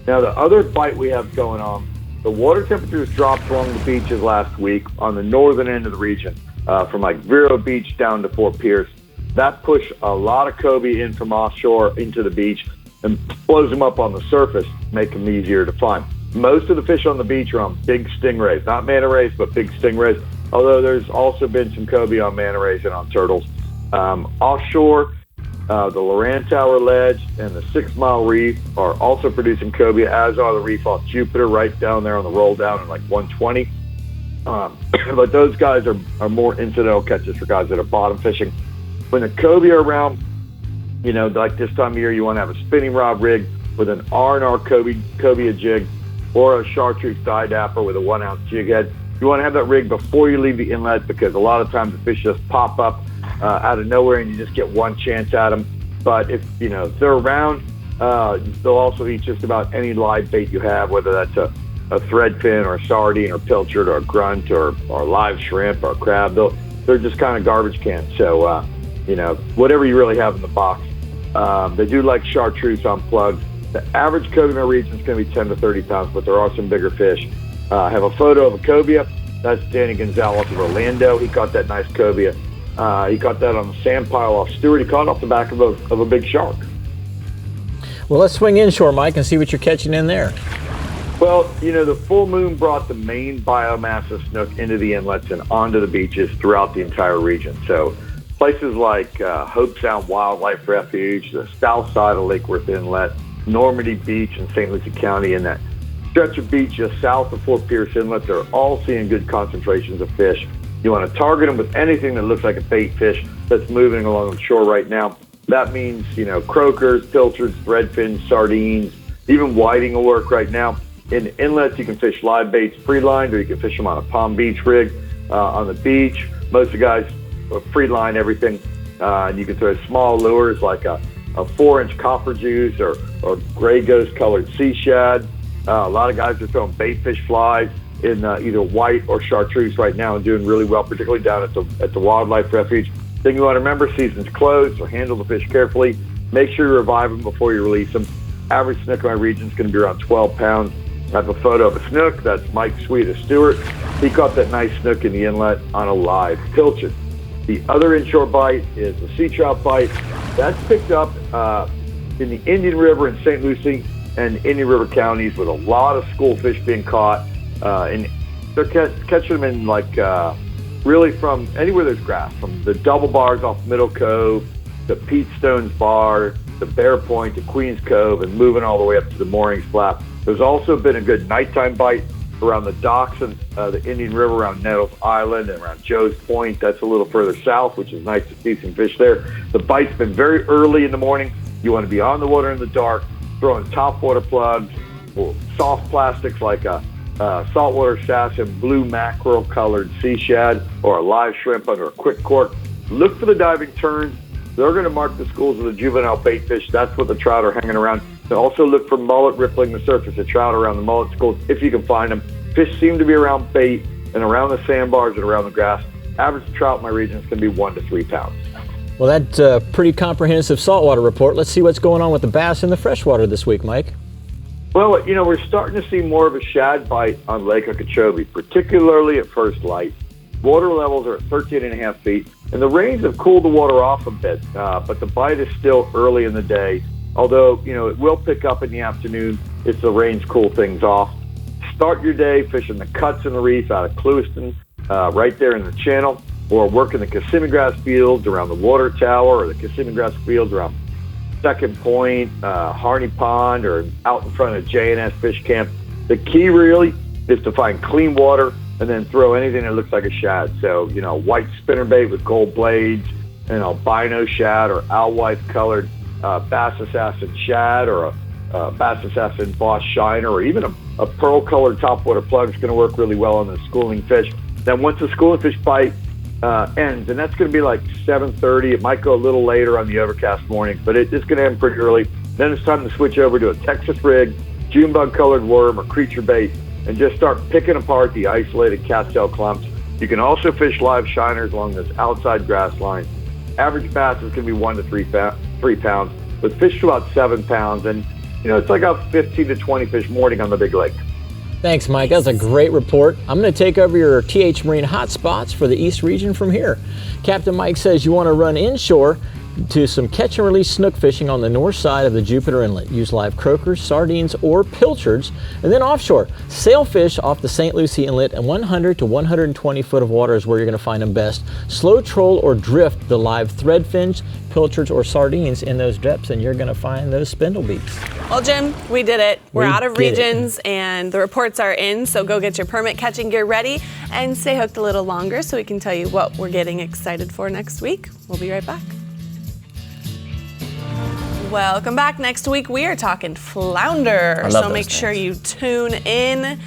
Now, the other bite we have going on, the water temperatures dropped along the beaches last week on the northern end of the region, from like Vero Beach down to Fort Pierce. That pushed a lot of cobia in from offshore into the beach and blows them up on the surface, make them easier to find. Most of the fish on the beach are on big stingrays, not manta rays, but big stingrays, although there's also been some cobia on manta rays and on turtles. Offshore, the Loran Tower Ledge and the 6 Mile Reef are also producing cobia, as are the reef off Jupiter right down there on the roll down at like 120. But those guys are more incidental catches for guys that are bottom fishing. When the cobia are around, like this time of year, you want to have a spinning rod rig with an R&R cobia jig or a chartreuse didapper with a 1-ounce jig head. You want to have that rig before you leave the inlet, because a lot of times the fish just pop up out of nowhere and you just get one chance at them. But if they're around, they'll also eat just about any live bait you have, whether that's a thread fin or a sardine or pilchard or a grunt or live shrimp or crab. They're just kind of garbage cans. So, whatever you really have in the box. They do like chartreuse on plugs. The average cobia in our region is going to be 10 to 30 pounds, but there are some bigger fish. I have a photo of a cobia. That's Danny Gonzalez of Orlando. He caught that nice cobia. He caught that on the sand pile off Stewart. He caught it off the back of a big shark. Well, let's swing inshore, Mike, and see what you're catching in there. Well, the full moon brought the main biomass of snook into the inlets and onto the beaches throughout the entire region. So places like Hope Sound Wildlife Refuge, the south side of Lake Worth Inlet, Normandy Beach in St. Lucie County, and that stretch of beach just south of Fort Pierce Inlet, they're all seeing good concentrations of fish. You want to target them with anything that looks like a bait fish that's moving along the shore right now. That means, croakers, pilchards, threadfins, sardines, even whiting will work right now. In the inlets, you can fish live baits free-lined, or you can fish them on a Palm Beach rig. On the beach, most of the guys free-line everything, and you can throw small lures like a 4-inch copper juice or gray ghost colored sea shad. A lot of guys are throwing bait fish flies in either white or chartreuse right now and doing really well, particularly down at the wildlife refuge. Thing you want to remember, season's closed, so handle the fish carefully. Make sure you revive them before you release them. Average snook in my region is going to be around 12 pounds. I have a photo of a snook. That's Mike Sweet of Stewart. He caught that nice snook in the inlet on a live pilchard. The other inshore bite is the sea trout bite. That's picked up in the Indian River in St. Lucie and Indian River counties, with a lot of school fish being caught. And they're catching them in really from anywhere there's grass, from the double bars off Middle Cove to Pete Stone's Bar to Bear Point to Queens Cove, and moving all the way up to the moorings flat. There's also been a good nighttime bite around the docks and the Indian River, around Nettles Island and around Joe's Point. That's a little further south, which is nice to see some fish there. The bite's been very early in the morning. You want to be on the water in the dark, throwing top water plugs, or soft plastics like a saltwater assassin, blue mackerel colored sea shad, or a live shrimp under a quick cork. Look for the diving turns. They're going to mark the schools of the juvenile bait fish. That's what the trout are hanging around. They also look for mullet rippling the surface of trout around the mullet schools if you can find them. Fish seem to be around bait and around the sandbars and around the grass. Average trout in my region is going to be 1 to 3 pounds. Well, that's a pretty comprehensive saltwater report. Let's see what's going on with the bass in the freshwater this week, Mike. Well, we're starting to see more of a shad bite on Lake Okeechobee, particularly at first light. Water levels are at 13.5 feet, and the rains have cooled the water off a bit, but the bite is still early in the day. Although, it will pick up in the afternoon if the rains cool things off. Start your day fishing the cuts in the reef out of Clewiston, right there in the channel, or working the Kissimmee grass fields around the water tower, or the Kissimmee grass fields around Second Point, Harney Pond, or out in front of J&S Fish Camp. The key really is to find clean water and then throw anything that looks like a shad. So, white spinnerbait with gold blades, albino shad or owl-white colored Bass Assassin shad, or a Bass Assassin Boss Shiner, or even a pearl-colored topwater plug is going to work really well on the schooling fish. Then once the schooling fish bite ends, and that's going to be like 7:30. It might go a little later on the overcast morning, but it's going to end pretty early. Then it's time to switch over to a Texas rig, June bug-colored worm, or creature bait, and just start picking apart the isolated cattail clumps. You can also fish live shiners along this outside grass line. Average bass is going to be 1 to 3 pounds, but fish to about 7 pounds, and it's like a 15 to 20 fish morning on the big lake. Thanks, Mike. That's a great report. I'm going to take over your TH Marine hotspots for the East region from here. Captain Mike says you want to run inshore to some catch and release snook fishing on the north side of the Jupiter Inlet. Use live croakers, sardines, or pilchards. And then offshore, sailfish off the St. Lucie Inlet, and 100 to 120 foot of water is where you're going to find them best. Slow troll or drift the live threadfins, pilchards, or sardines in those depths, and you're going to find those spindle beaks. Well, Jim, we did it. We're out of regions, and the reports are in, so go get your permit catching gear ready and stay hooked a little longer so we can tell you what we're getting excited for next week. We'll be right back. Welcome back. Next week, we are talking flounder, so make sure you tune in.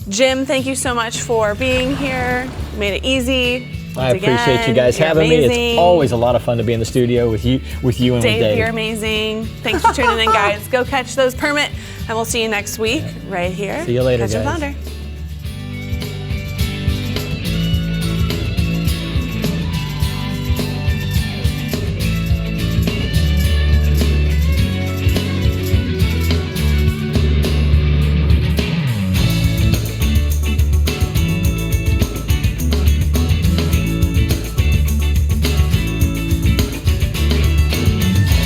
Jim, thank you so much for being here. You made it easy. I appreciate you guys having me. It's always a lot of fun to be in the studio with you and with Dave. You're amazing. Thanks for tuning in, guys. Go catch those permit, and we'll see you next week right here. See you later, Catch a guys. flounder.